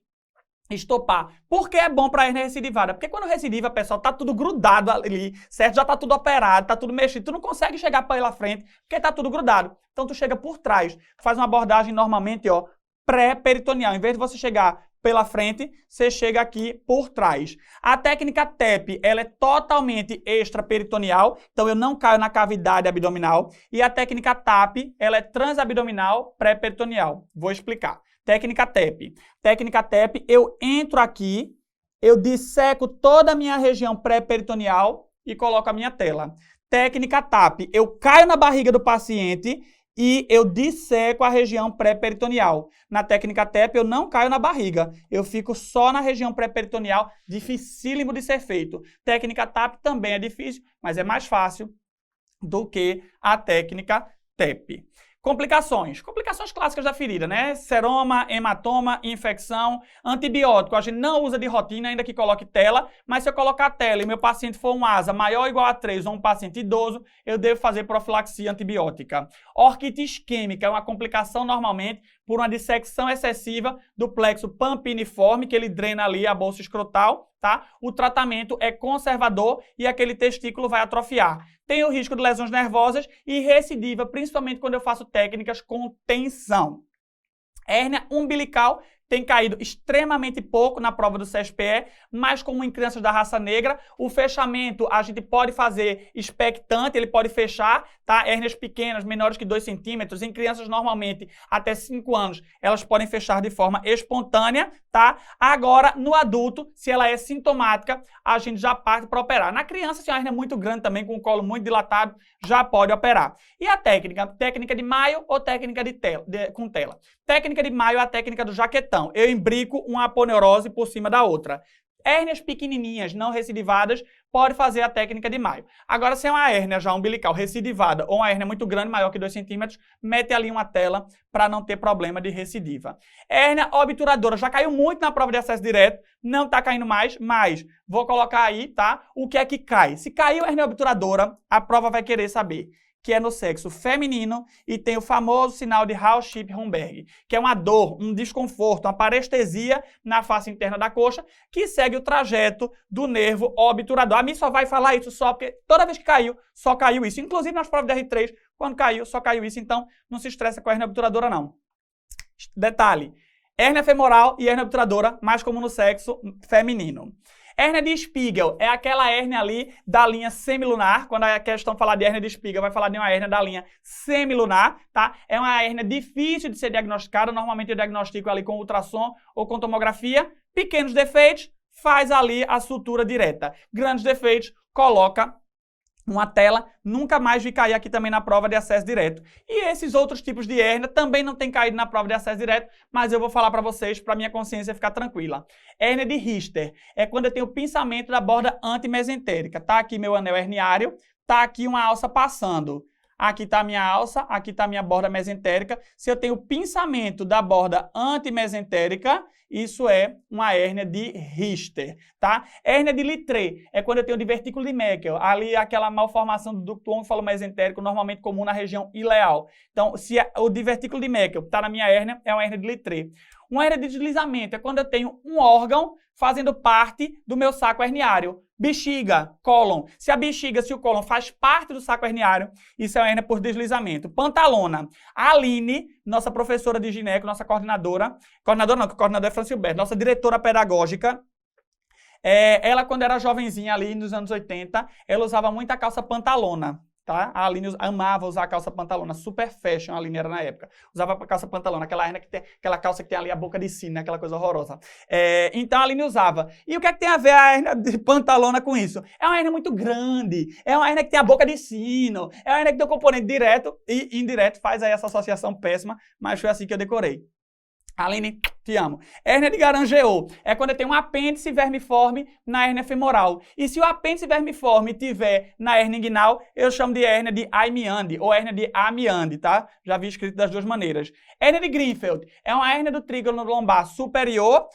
estopar. Por que é bom para a hérnia recidivada? Porque quando recidiva, pessoal, tá tudo grudado ali, certo? Já tá tudo operado, tá tudo mexido. Tu não consegue chegar pela frente, porque tá tudo grudado. Então tu chega por trás. Faz uma abordagem normalmente, ó, pré-peritoneal. Em vez de você chegar pela frente, você chega aqui por trás. A técnica TEP, ela é totalmente extraperitoneal, então eu não caio na cavidade abdominal. E a técnica TAP, ela é transabdominal pré-peritoneal. Vou explicar. Técnica TEP. Técnica TEP, eu entro aqui, eu disseco toda a minha região pré-peritoneal e coloco a minha tela. Técnica TAP, eu caio na barriga do paciente e eu disseco a região pré-peritoneal. Na técnica TEP, eu não caio na barriga, eu fico só na região pré-peritoneal, dificílimo de ser feito. Técnica TAP também é difícil, mas é mais fácil do que a técnica TEP. Complicações. Complicações clássicas da ferida, né? Seroma, hematoma, infecção, antibiótico. A gente não usa de rotina, ainda que coloque tela, mas se eu colocar a tela e meu paciente for um ASA maior ou igual a 3 ou um paciente idoso, eu devo fazer profilaxia antibiótica. Orquite isquêmica é uma complicação normalmente por uma dissecção excessiva do plexo pampiniforme, que ele drena ali a bolsa escrotal, tá? O tratamento é conservador e aquele testículo vai atrofiar. Tem o risco de lesões nervosas e recidiva, principalmente quando eu faço técnicas com tensão. Hérnia umbilical tem caído extremamente pouco na prova do CSPE, mas como em crianças da raça negra, o fechamento a gente pode fazer expectante, ele pode fechar, tá? Hérnias pequenas, menores que 2 centímetros, em crianças normalmente até 5 anos, elas podem fechar de forma espontânea, tá? Agora, no adulto, se ela é sintomática, a gente já parte para operar. Na criança, se a hérnia é muito grande também, com o colo muito dilatado, já pode operar. E a técnica? Técnica de Mayo ou técnica com tela? Técnica de Mayo é a técnica do jaquetão. Eu imbrico uma aponeurose por cima da outra. Hérnias pequenininhas, não recidivadas, pode fazer a técnica de Mayo. Agora, se é uma hérnia já umbilical recidivada ou uma hérnia muito grande, maior que 2 centímetros, mete ali uma tela para não ter problema de recidiva. Hérnia obturadora, já caiu muito na prova de acesso direto, não está caindo mais, mas vou colocar aí, tá? O que é que cai? Se caiu hérnia obturadora, a prova vai querer saber que é no sexo feminino e tem o famoso sinal de Hauschilp-Romberg, que é uma dor, um desconforto, uma parestesia na face interna da coxa, que segue o trajeto do nervo obturador. A mim só vai falar isso só porque toda vez que caiu, só caiu isso. Inclusive nas provas de R3, quando caiu, só caiu isso. Então, não se estressa com a hérnia obturadora, não. Detalhe, hérnia femoral e hérnia obturadora, mais comum no sexo feminino. Hérnia de Spiegel é aquela hérnia ali da linha semilunar. Quando a questão falar de hérnia de Spiegel, vai falar de uma hérnia da linha semilunar, tá? É uma hérnia difícil de ser diagnosticada. Normalmente eu diagnostico ali com ultrassom ou com tomografia. Pequenos defeitos, faz ali a sutura direta. Grandes defeitos, coloca uma tela, nunca mais vi cair aqui também na prova de acesso direto. E esses outros tipos de hérnia também não tem caído na prova de acesso direto, mas eu vou falar para vocês, para minha consciência ficar tranquila. Hérnia de Richter é quando eu tenho o pinçamento da borda antimesentérica. Tá aqui meu anel herniário, tá aqui uma alça passando. Aqui está a minha alça, aqui está a minha borda mesentérica. Se eu tenho o pinçamento da borda antimesentérica, isso é uma hérnia de Richter, tá? Hérnia de Littré é quando eu tenho divertículo de Meckel, ali aquela malformação do ducto ônfalo-mesentérico, normalmente comum na região ileal. Então, se o divertículo de Meckel está na minha hérnia, é uma hérnia de Littré. Uma hérnia de deslizamento é quando eu tenho um órgão fazendo parte do meu saco herniário. Bexiga, cólon. Se o cólon faz parte do saco herniário, isso é uma hérnia por deslizamento. Pantalona. A Aline, nossa professora de gineco, nossa coordenadora não, que o coordenador é Francilberto, nossa diretora pedagógica, ela quando era jovenzinha ali nos anos 80, ela usava muita calça pantalona. Tá? A Aline amava usar a calça pantalona, super fashion a Aline era na época. Usava a calça pantalona, aquela calça que tem ali a boca de sino, né? Aquela coisa horrorosa. Então a Aline usava. E o que é que tem a ver a hérnia de pantalona com isso? É uma hérnia muito grande, é uma hérnia que tem a boca de sino, é uma hérnia que tem o componente direto e indireto, faz aí essa associação péssima, mas foi assim que eu decorei. Aline, te amo. Hérnia de Garangeot é quando eu tenho um apêndice vermiforme na hérnia femoral. E se o apêndice vermiforme tiver na hérnia inguinal, eu chamo de hérnia de Amiande ou hérnia de Amiande, tá? Já vi escrito das duas maneiras. Hérnia de Greenfeld é uma hérnia do trígono lombar superior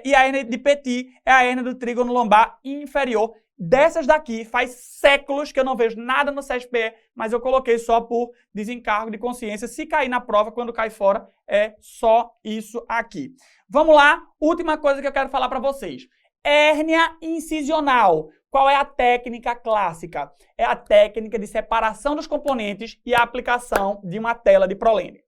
e a hérnia de Petit é a hérnia do trígono lombar inferior. Dessas daqui, faz séculos que eu não vejo nada no CESPE, mas eu coloquei só por desencargo de consciência. Se cair na prova, quando cai fora, é só isso aqui. Vamos lá, última coisa que eu quero falar para vocês. Hérnia incisional. Qual é a técnica clássica? É a técnica de separação dos componentes e a aplicação de uma tela de prolene.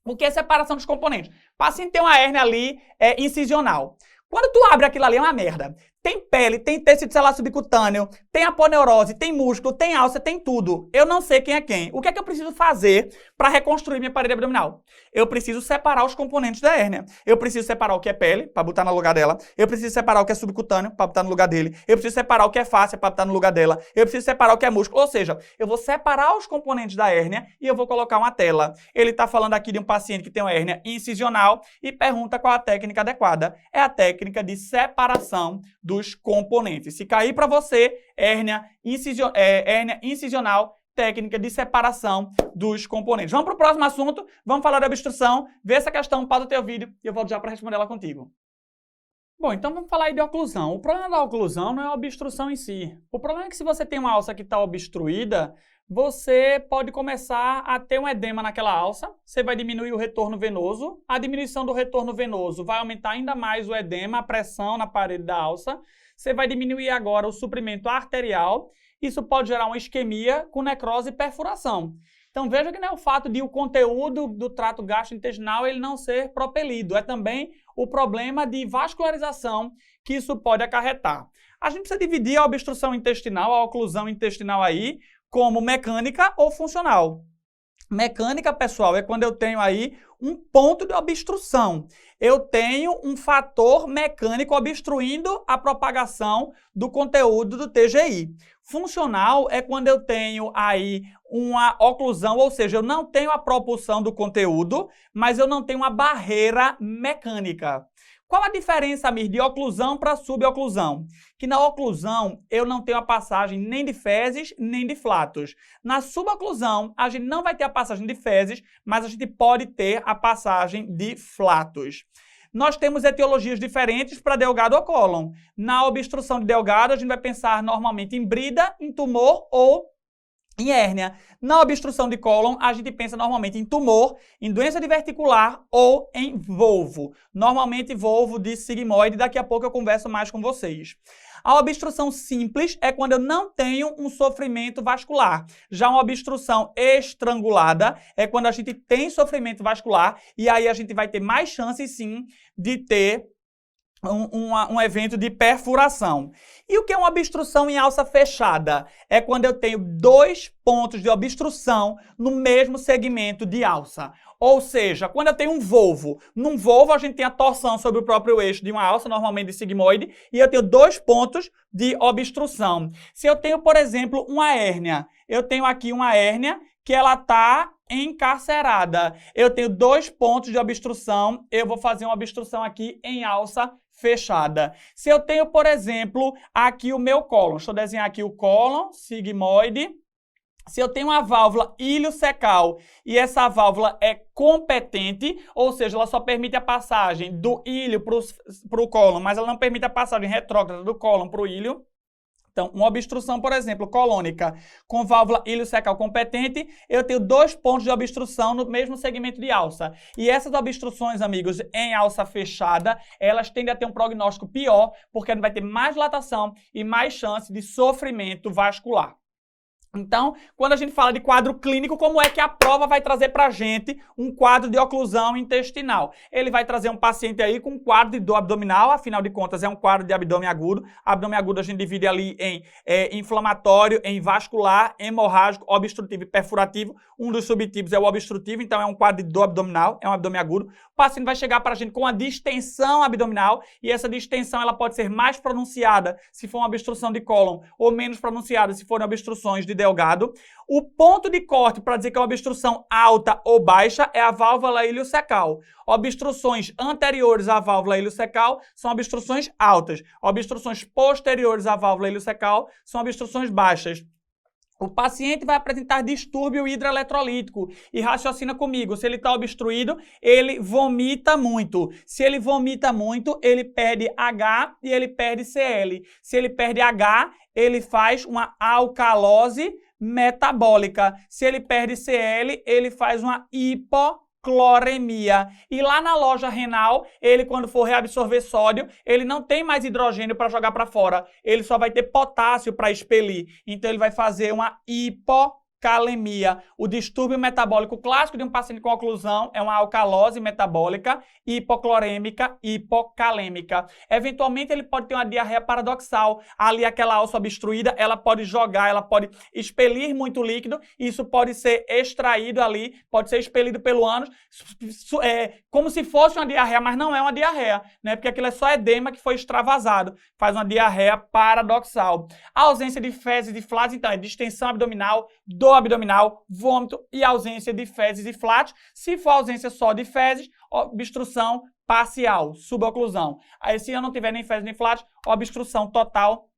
O que é separação dos componentes? O paciente tem uma hérnia ali incisional. Quando tu abre aquilo ali, é uma merda. Tem pele, tem tecido celular subcutâneo, tem aponeurose, tem músculo, tem alça, tem tudo. Eu não sei quem é quem. O que é que eu preciso fazer para reconstruir minha parede abdominal? Eu preciso separar os componentes da hérnia. Eu preciso separar o que é pele, para botar no lugar dela. Eu preciso separar o que é subcutâneo, para botar no lugar dele. Eu preciso separar o que é fáscia, para botar no lugar dela. Eu preciso separar o que é músculo. Ou seja, eu vou separar os componentes da hérnia e eu vou colocar uma tela. Ele está falando aqui de um paciente que tem uma hérnia incisional e pergunta qual a técnica adequada. É a técnica de separação dos componentes. Se cair para você, hérnia incisional, técnica de separação dos componentes. Vamos para o próximo assunto, vamos falar de obstrução, vê essa questão, pausa o teu vídeo e eu volto já para responder ela contigo. Bom, então vamos falar aí de oclusão. O problema da oclusão não é a obstrução em si. O problema é que se você tem uma alça que está obstruída, você pode começar a ter um edema naquela alça, você vai diminuir o retorno venoso, a diminuição do retorno venoso vai aumentar ainda mais o edema, a pressão na parede da alça, você vai diminuir agora o suprimento arterial, isso pode gerar uma isquemia com necrose e perfuração. Então veja que não é o fato de o conteúdo do trato gastrointestinal ele não ser propelido, é também o problema de vascularização que isso pode acarretar. A gente precisa dividir a obstrução intestinal, a oclusão intestinal aí, como mecânica ou funcional. Mecânica, pessoal, é quando eu tenho aí um ponto de obstrução. Eu tenho um fator mecânico obstruindo a propagação do conteúdo do TGI. Funcional é quando eu tenho aí uma oclusão, ou seja, eu não tenho a propulsão do conteúdo, mas eu não tenho uma barreira mecânica. Qual a diferença, Amir, de oclusão para suboclusão? Que na oclusão eu não tenho a passagem nem de fezes, nem de flatos. Na suboclusão, a gente não vai ter a passagem de fezes, mas a gente pode ter a passagem de flatos. Nós temos etiologias diferentes para delgado ou cólon. Na obstrução de delgado, a gente vai pensar normalmente em brida, em tumor ou em hérnia. Na obstrução de cólon, a gente pensa normalmente em tumor, em doença diverticular ou em volvo. Normalmente volvo de sigmoide, daqui a pouco eu converso mais com vocês. A obstrução simples é quando eu não tenho um sofrimento vascular. Já uma obstrução estrangulada é quando a gente tem sofrimento vascular e aí a gente vai ter mais chances sim de ter um evento de perfuração. E o que é uma obstrução em alça fechada? É quando eu tenho dois pontos de obstrução no mesmo segmento de alça. Ou seja, quando eu tenho um volvo, num volvo a gente tem a torção sobre o próprio eixo de uma alça, normalmente de sigmoide, e eu tenho dois pontos de obstrução. Se eu tenho, por exemplo, uma hérnia, eu tenho aqui uma hérnia que ela está encarcerada. Eu tenho dois pontos de obstrução, eu vou fazer uma obstrução aqui em alça fechada. Se eu tenho, por exemplo, aqui o meu cólon, deixa eu desenhar aqui o cólon, sigmoide, Se eu tenho uma válvula iliocecal e essa válvula é competente, ou seja, ela só permite a passagem do íleo para o cólon, mas ela não permite a passagem retrógrada do cólon para o íleo. Então, uma obstrução, por exemplo, colônica com válvula iliocecal competente, eu tenho 2 pontos de obstrução no mesmo segmento de alça. E essas obstruções, amigos, em alça fechada, elas tendem a ter um prognóstico pior, porque vai ter mais dilatação e mais chance de sofrimento vascular. Então, quando a gente fala de quadro clínico, como é que a prova vai trazer para a gente um quadro de oclusão intestinal? Ele vai trazer um paciente aí com um quadro de dor abdominal, afinal de contas é um quadro de abdômen agudo. Abdômen agudo a gente divide ali em inflamatório, em vascular, hemorrágico, obstrutivo e perfurativo. Um dos subtipos é o obstrutivo, então é um quadro de dor abdominal, é um abdômen agudo. O paciente vai chegar para a gente com uma distensão abdominal e essa distensão ela pode ser mais pronunciada se for uma obstrução de cólon ou menos pronunciada se forem obstruções de delgado. O ponto de corte para dizer que é uma obstrução alta ou baixa é a válvula iliocecal. Obstruções anteriores à válvula iliocecal são obstruções altas. Obstruções posteriores à válvula iliocecal são obstruções baixas. O paciente vai apresentar distúrbio hidroeletrolítico e raciocina comigo, se ele está obstruído, ele vomita muito. Se ele vomita muito, ele perde H e ele perde Cl. Se ele perde H, ele faz uma alcalose metabólica. Se ele perde Cl, ele faz uma hipocloremia. E lá na loja renal, ele quando for reabsorver sódio, ele não tem mais hidrogênio para jogar para fora. Ele só vai ter potássio para expelir. Então ele vai fazer uma hipocalemia. O distúrbio metabólico clássico de um paciente com oclusão é uma alcalose metabólica, hipoclorêmica, hipocalêmica. Eventualmente ele pode ter uma diarreia paradoxal. Ali aquela alça obstruída, ela pode jogar, ela pode expelir muito líquido, isso pode ser extraído ali, pode ser expelido pelo ânus, como se fosse uma diarreia, mas não é uma diarreia, né? Porque aquilo é só edema que foi extravasado, faz uma diarreia paradoxal. A ausência de fezes e flatos, então, é distensão abdominal, dor abdominal, vômito e ausência de fezes e flatos. Se for ausência só de fezes, obstrução parcial, suboclusão. Aí se eu não tiver nem fezes nem flatos, obstrução total,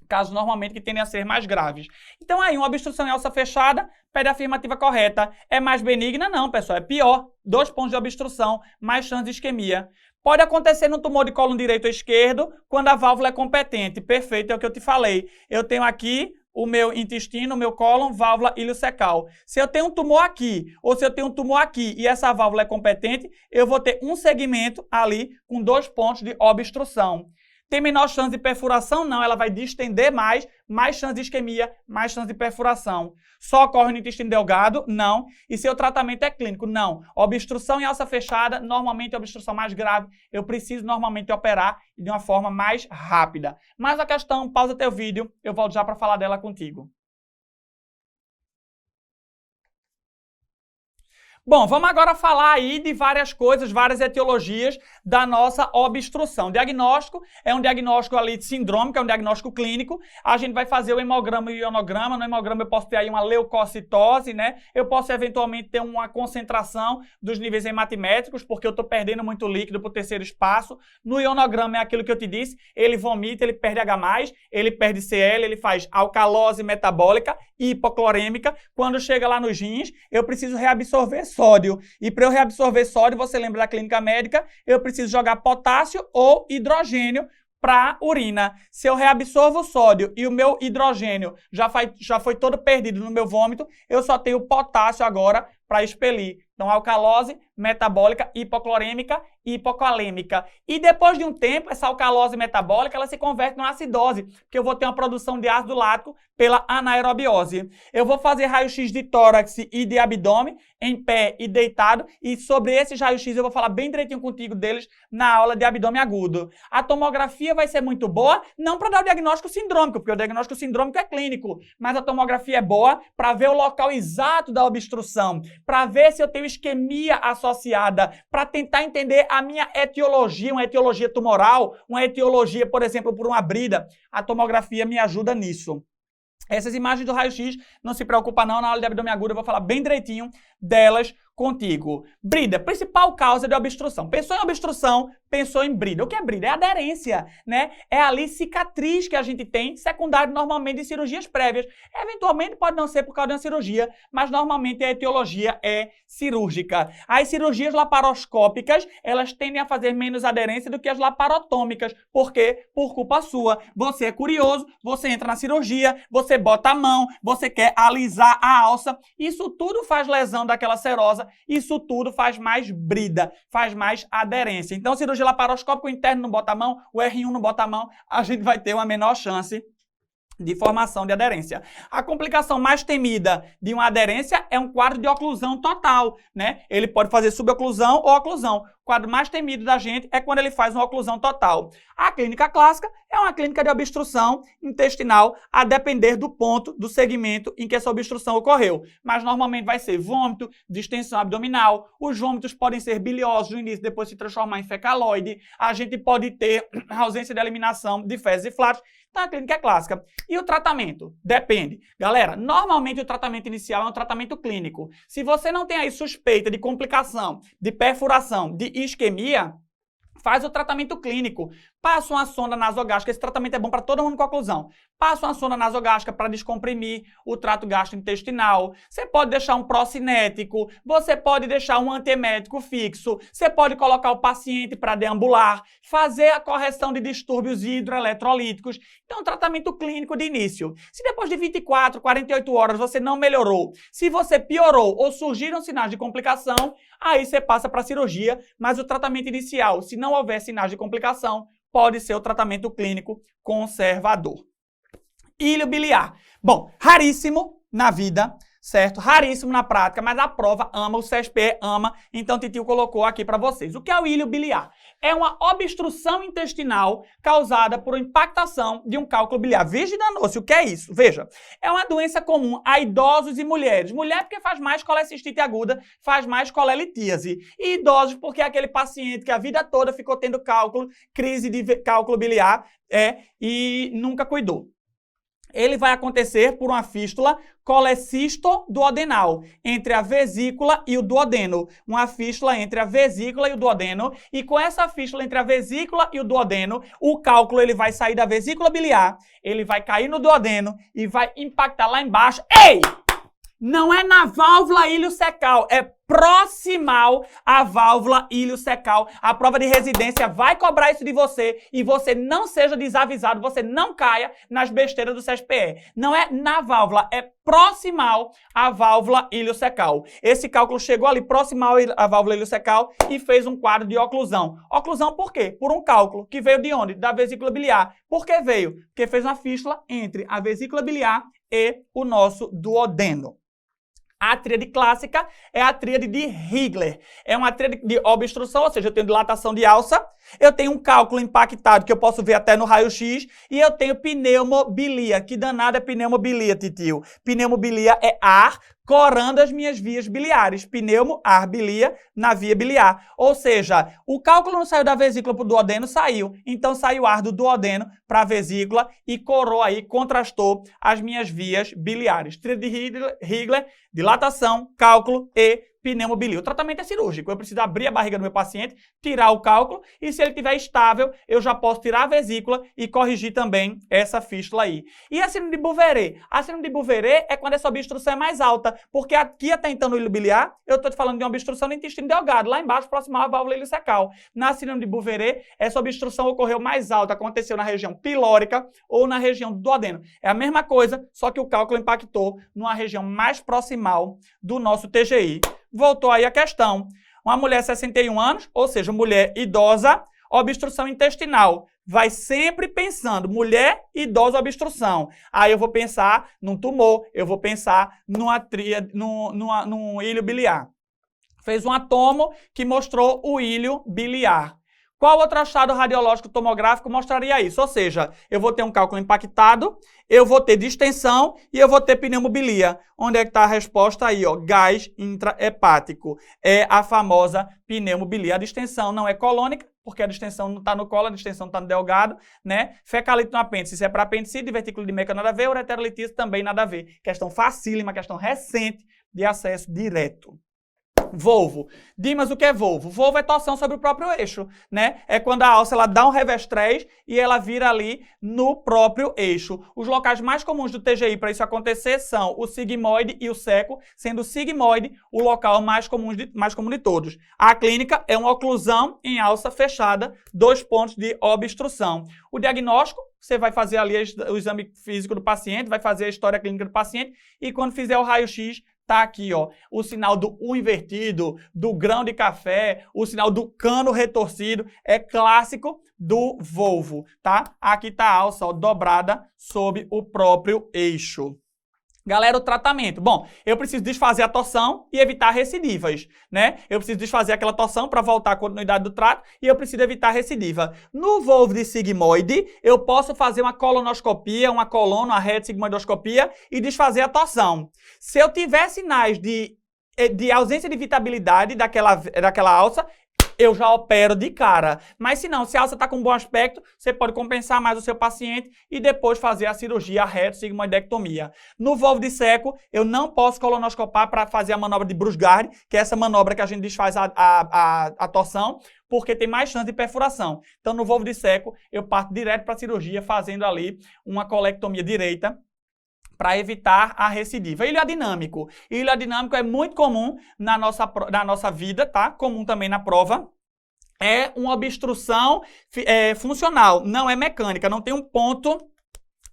casos normalmente que tendem a ser mais graves. Então aí, uma obstrução em alça fechada, pede a afirmativa correta. É mais benigna? Não, pessoal, é pior. 2 pontos de obstrução, mais chance de isquemia. Pode acontecer no tumor de cólon direito ou esquerdo, quando a válvula é competente. Perfeito, é o que eu te falei. Eu tenho aqui o meu intestino, o meu cólon, válvula iliocecal. Se eu tenho um tumor aqui, ou se eu tenho um tumor aqui e essa válvula é competente, eu vou ter um segmento ali com 2 pontos de obstrução. Tem menor chance de perfuração? Não, ela vai distender mais chance de isquemia, mais chance de perfuração. Só ocorre no intestino delgado? Não. E seu tratamento é clínico? Não. Obstrução em alça fechada, normalmente é a obstrução mais grave. Eu preciso normalmente operar de uma forma mais rápida. Mas a questão, pausa teu vídeo, eu volto já para falar dela contigo. Bom, vamos agora falar aí de várias coisas, várias etiologias da nossa obstrução. Diagnóstico é um diagnóstico ali sindrômico, é um diagnóstico clínico. A gente vai fazer o hemograma e o ionograma. No hemograma eu posso ter aí uma leucocitose, né? Eu posso eventualmente ter uma concentração dos níveis hematimétricos, porque eu estou perdendo muito líquido para o terceiro espaço. No ionograma é aquilo que eu te disse, ele vomita, ele perde H+, ele perde Cl, ele faz alcalose metabólica, hipoclorêmica. Quando chega lá nos rins, eu preciso reabsorver sódio. E para eu reabsorver sódio, você lembra da clínica médica, eu preciso jogar potássio ou hidrogênio para urina. Se eu reabsorvo o sódio e o meu hidrogênio já foi todo perdido no meu vômito, eu só tenho potássio agora para expelir. Então, alcalose metabólica, hipoclorêmica e hipocalêmica. E depois de um tempo, essa alcalose metabólica ela se converte numa acidose, porque eu vou ter uma produção de ácido lático pela anaerobiose. Eu vou fazer raio-x de tórax e de abdômen, em pé e deitado, e sobre esses raio-x eu vou falar bem direitinho contigo deles na aula de abdômen agudo. A tomografia vai ser muito boa, não para dar o diagnóstico sindrômico, porque o diagnóstico sindrômico é clínico, mas a tomografia é boa para ver o local exato da obstrução, para ver se eu tenho isquemia associada, para tentar entender a minha etiologia, uma etiologia tumoral, uma etiologia, por exemplo, por uma brida. A tomografia me ajuda nisso. Essas imagens do raio-x, não se preocupa não, na aula de abdômen agudo eu vou falar bem direitinho delas contigo. Brida, principal causa de obstrução. Pensou em obstrução, pensou em brida. O que é brida? É aderência, né? É ali cicatriz que a gente tem, secundário normalmente de cirurgias prévias. Eventualmente pode não ser por causa de uma cirurgia, mas normalmente a etiologia é cirúrgica. As cirurgias laparoscópicas, elas tendem a fazer menos aderência do que as laparotômicas. Por quê? Por culpa sua. Você é curioso, você entra na cirurgia, você bota a mão, você quer alisar a alça. Isso tudo faz lesão daquela serosa, isso tudo faz mais brida, faz mais aderência. Então, cirurgia laparoscópica, o interno não bota a mão, o R1 não bota a mão, a gente vai ter uma menor chance de formação de aderência. A complicação mais temida de uma aderência é um quadro de oclusão total, né? Ele pode fazer suboclusão ou oclusão. O quadro mais temido da gente é quando ele faz uma oclusão total. A clínica clássica é uma clínica de obstrução intestinal, a depender do ponto, do segmento em que essa obstrução ocorreu. Mas normalmente vai ser vômito, distensão abdominal, os vômitos podem ser biliosos no início, depois se transformar em fecaloide, a gente pode ter ausência de eliminação de fezes e flatos. Então a clínica é clássica. E o tratamento? Depende. Galera, normalmente o tratamento inicial é um tratamento clínico. Se você não tem aí suspeita de complicação, de perfuração, de isquemia, faz o tratamento clínico. Passa uma sonda nasogástrica, esse tratamento é bom para todo mundo com oclusão. Passa uma sonda nasogástrica para descomprimir o trato gastrointestinal. Você pode deixar um procinético, você pode deixar um antiemético fixo, você pode colocar o paciente para deambular, fazer a correção de distúrbios hidroeletrolíticos. Então, tratamento clínico de início. Se depois de 24, 48 horas você não melhorou, se você piorou ou surgiram sinais de complicação, aí você passa para a cirurgia, mas o tratamento inicial, se não houver sinais de complicação, pode ser o tratamento clínico conservador. Ilho biliar. Bom, raríssimo na vida, certo? Raríssimo na prática, mas a prova ama, o CSPE ama, então o Titio colocou aqui para vocês. O que é o ilho biliar? É uma obstrução intestinal causada por impactação de um cálculo biliar. Veja danou-se, o que é isso? Veja, é uma doença comum a idosos e mulheres. Mulher porque faz mais colecistite aguda, faz mais colelitíase. E idosos porque é aquele paciente que a vida toda ficou tendo cálculo, crise de cálculo biliar e nunca cuidou. Ele vai acontecer por uma fístula colecisto-duodenal, entre a vesícula e o duodeno. Uma fístula entre a vesícula e o duodeno, e com essa fístula entre a vesícula e o duodeno, o cálculo ele vai sair da vesícula biliar, ele vai cair no duodeno e vai impactar lá embaixo. Ei! Não é na válvula iliocecal, é proximal à válvula iliocecal. A prova de residência vai cobrar isso de você e você não seja desavisado, você não caia nas besteiras do CSPE. Não é na válvula, é proximal à válvula iliocecal. Esse cálculo chegou ali proximal à válvula iliocecal e fez um quadro de oclusão. Oclusão por quê? Por um cálculo que veio de onde? Da vesícula biliar. Por que veio? Porque fez uma fístula entre a vesícula biliar e o nosso duodeno. A tríade clássica é a tríade de Higler. É uma tríade de obstrução, ou seja, eu tenho dilatação de alça, eu tenho um cálculo impactado que eu posso ver até no raio-x e eu tenho pneumobilia. Que danada é pneumobilia, titio? Pneumobilia é ar corando as minhas vias biliares. Pneumo, ar, bilia, na via biliar. Ou seja, o cálculo não saiu da vesícula para o duodeno, saiu. Então saiu ar do duodeno para a vesícula e corou aí, contrastou as minhas vias biliares. Tríade de Higler, dilatação, cálculo e pneumobilia. O tratamento é cirúrgico. Eu preciso abrir a barriga do meu paciente, tirar o cálculo e se ele estiver estável, eu já posso tirar a vesícula e corrigir também essa fístula aí. E a síndrome de Bouveret? A síndrome de Bouveret é quando essa obstrução é mais alta, porque aqui até então no ilho biliar, eu estou te falando de uma obstrução no intestino delgado, lá embaixo, próximo à válvula iliocecal. Na síndrome de Bouveret, essa obstrução ocorreu mais alta, aconteceu na região pilórica ou na região do duodeno. É a mesma coisa, só que o cálculo impactou numa região mais proximal do nosso TGI. Voltou aí a questão. Uma mulher 61 anos, ou seja, mulher idosa, obstrução intestinal. Vai sempre pensando, mulher, idosa, obstrução. Aí eu vou pensar num tumor, eu vou pensar num ilho biliar. Fez um atomo que mostrou o ilho biliar. Qual outro achado radiológico tomográfico mostraria isso? Ou seja, eu vou ter um cálculo impactado, eu vou ter distensão e eu vou ter pneumobilia. Onde é que está a resposta aí? Ó, gás intrahepático. É a famosa pneumobilia. A distensão não é colônica, porque a distensão não está no colo, a distensão está no delgado, né? Fecalite no apêndice, isso é para apendicite, divertículo de Meckel nada a ver, ureterolitíase também nada a ver. Questão facílima, questão recente de acesso direto. Volvo. Dimas, o que é volvo? Volvo é torção sobre o próprio eixo, né? É quando a alça ela dá um revestrez e ela vira ali no próprio eixo. Os locais mais comuns do TGI para isso acontecer são o sigmoide e o seco, sendo o sigmoide o local mais comum de todos. A clínica é uma oclusão em alça fechada, 2 pontos de obstrução. O diagnóstico, você vai fazer ali o exame físico do paciente, vai fazer a história clínica do paciente e quando fizer o raio-x, tá aqui, ó, o sinal do U invertido, do grão de café, o sinal do cano retorcido, é clássico do volvo, tá? Aqui tá a alça, ó, dobrada sob o próprio eixo. Galera, o tratamento. Bom, eu preciso desfazer a torção e evitar recidivas, né? Eu preciso desfazer aquela torção para voltar à continuidade do trato e eu preciso evitar recidiva. No volvo de sigmoide, eu posso fazer uma colonoscopia, uma reto-sigmoidoscopia e desfazer a torção. Se eu tiver sinais de ausência de evitabilidade daquela alça, eu já opero de cara. Mas se não, se a alça está com um bom aspecto, você pode compensar mais o seu paciente e depois fazer a cirurgia reto-sigmoidectomia. No volvo de seco, eu não posso colonoscopar para fazer a manobra de Brusgard, que é essa manobra que a gente desfaz a torção, porque tem mais chance de perfuração. Então, no volvo de seco, eu parto direto para a cirurgia, fazendo ali uma colectomia direita, para evitar a recidiva. Iliodinâmico. Iliodinâmico é muito comum na nossa vida, tá? Comum também na prova. É uma obstrução funcional, não é mecânica, não tem um ponto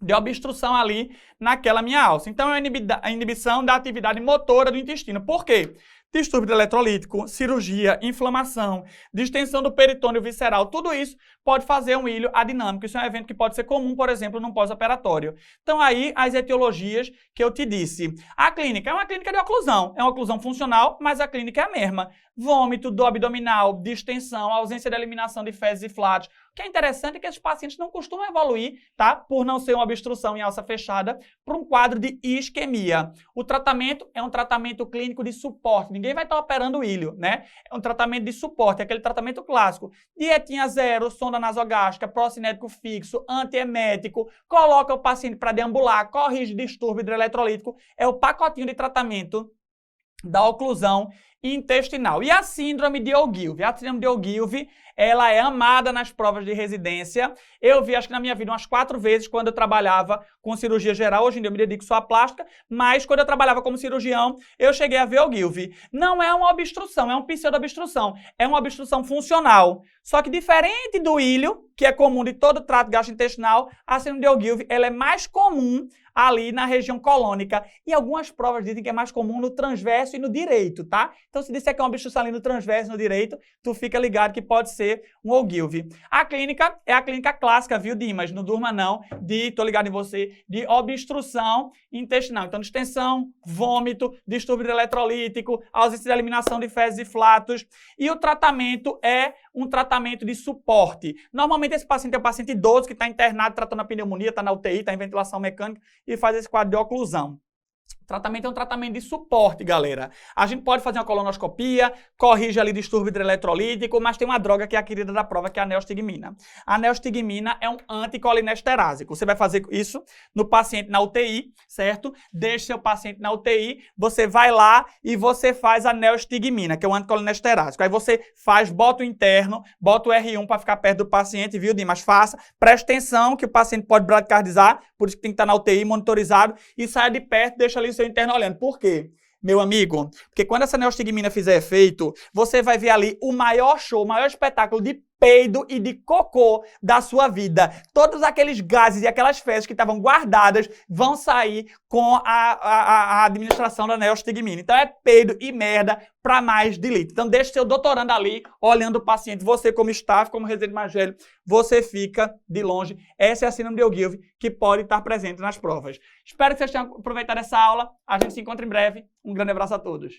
de obstrução ali naquela minha alça. Então, é a inibição da atividade motora do intestino. Por quê? Distúrbio eletrolítico, cirurgia, inflamação, distensão do peritônio visceral, tudo isso pode fazer um ilho adinâmico. Isso é um evento que pode ser comum, por exemplo, num pós-operatório. Então, aí, as etiologias que eu te disse. A clínica é uma clínica de oclusão. É uma oclusão funcional, mas a clínica é a mesma. Vômito, dor abdominal, distensão, ausência de eliminação de fezes e flatos. O que é interessante é que esses pacientes não costumam evoluir, tá? Por não ser uma obstrução em alça fechada, para um quadro de isquemia. O tratamento é um tratamento clínico de suporte. Ninguém vai estar operando o ilho, né? É um tratamento de suporte, é aquele tratamento clássico. Dietinha zero, sonda nasogástrica, procinético fixo, antiemético, coloca o paciente para deambular, corrige distúrbio hidroeletrolítico. É o pacotinho de tratamento da oclusão intestinal. E a síndrome de Ogilvy? A síndrome de Ogilvy, ela é amada nas provas de residência. Eu vi, acho que na minha vida, umas 4 vezes quando eu trabalhava com cirurgia geral. Hoje em dia eu me dedico só à plástica, mas quando eu trabalhava como cirurgião, eu cheguei a ver Ogilvy. Não é uma obstrução, é uma pseudo-obstrução. É uma obstrução funcional. Só que diferente do ilho, que é comum de todo o trato gastrointestinal, a síndrome de Ogilvy, ela é mais comum ali na região colônica. E algumas provas dizem que é mais comum no transverso e no direito, tá? Então, se disser que é uma obstrução ali no transverso e no direito, tu fica ligado que pode ser um Ogilvy. A clínica é a clínica clássica, viu, Dimas? Não durma não, tô ligado em você, de obstrução intestinal. Então, distensão, vômito, distúrbio eletrolítico, ausência de eliminação de fezes e flatos. E o tratamento é um tratamento de suporte. Normalmente, esse paciente é um paciente idoso que está internado, tratando a pneumonia, está na UTI, está em ventilação mecânica e faz esse quadro de oclusão. O tratamento é um tratamento de suporte, galera. A gente pode fazer uma colonoscopia, corrige ali distúrbio hidroeletrolítico, mas tem uma droga que é a querida da prova, que é a neostigmina. A neostigmina é um anticolinesterásico. Você vai fazer isso no paciente na UTI, certo? Deixa seu paciente na UTI, você vai lá e você faz a neostigmina, que é um anticolinesterásico. Aí você bota o interno, bota o R1 para ficar perto do paciente, viu, Dimas? Faça. Preste atenção que o paciente pode bradicardizar, por isso que tem que estar na UTI monitorizado, e saia de perto, deixa ali o seu interno olhando. Por quê? Meu amigo, porque quando essa neostigmina fizer efeito, você vai ver ali o maior show, o maior espetáculo de peido e de cocô da sua vida. Todos aqueles gases e aquelas fezes que estavam guardadas vão sair com a administração da neostigmina. Então é peido e merda para mais de litro. Então deixa seu doutorando ali, olhando o paciente. Você como staff, como residente mais velho, você fica de longe. Essa é a síndrome de Ogilvy que pode estar presente nas provas. Espero que vocês tenham aproveitado essa aula. A gente se encontra em breve. Um grande abraço a todos.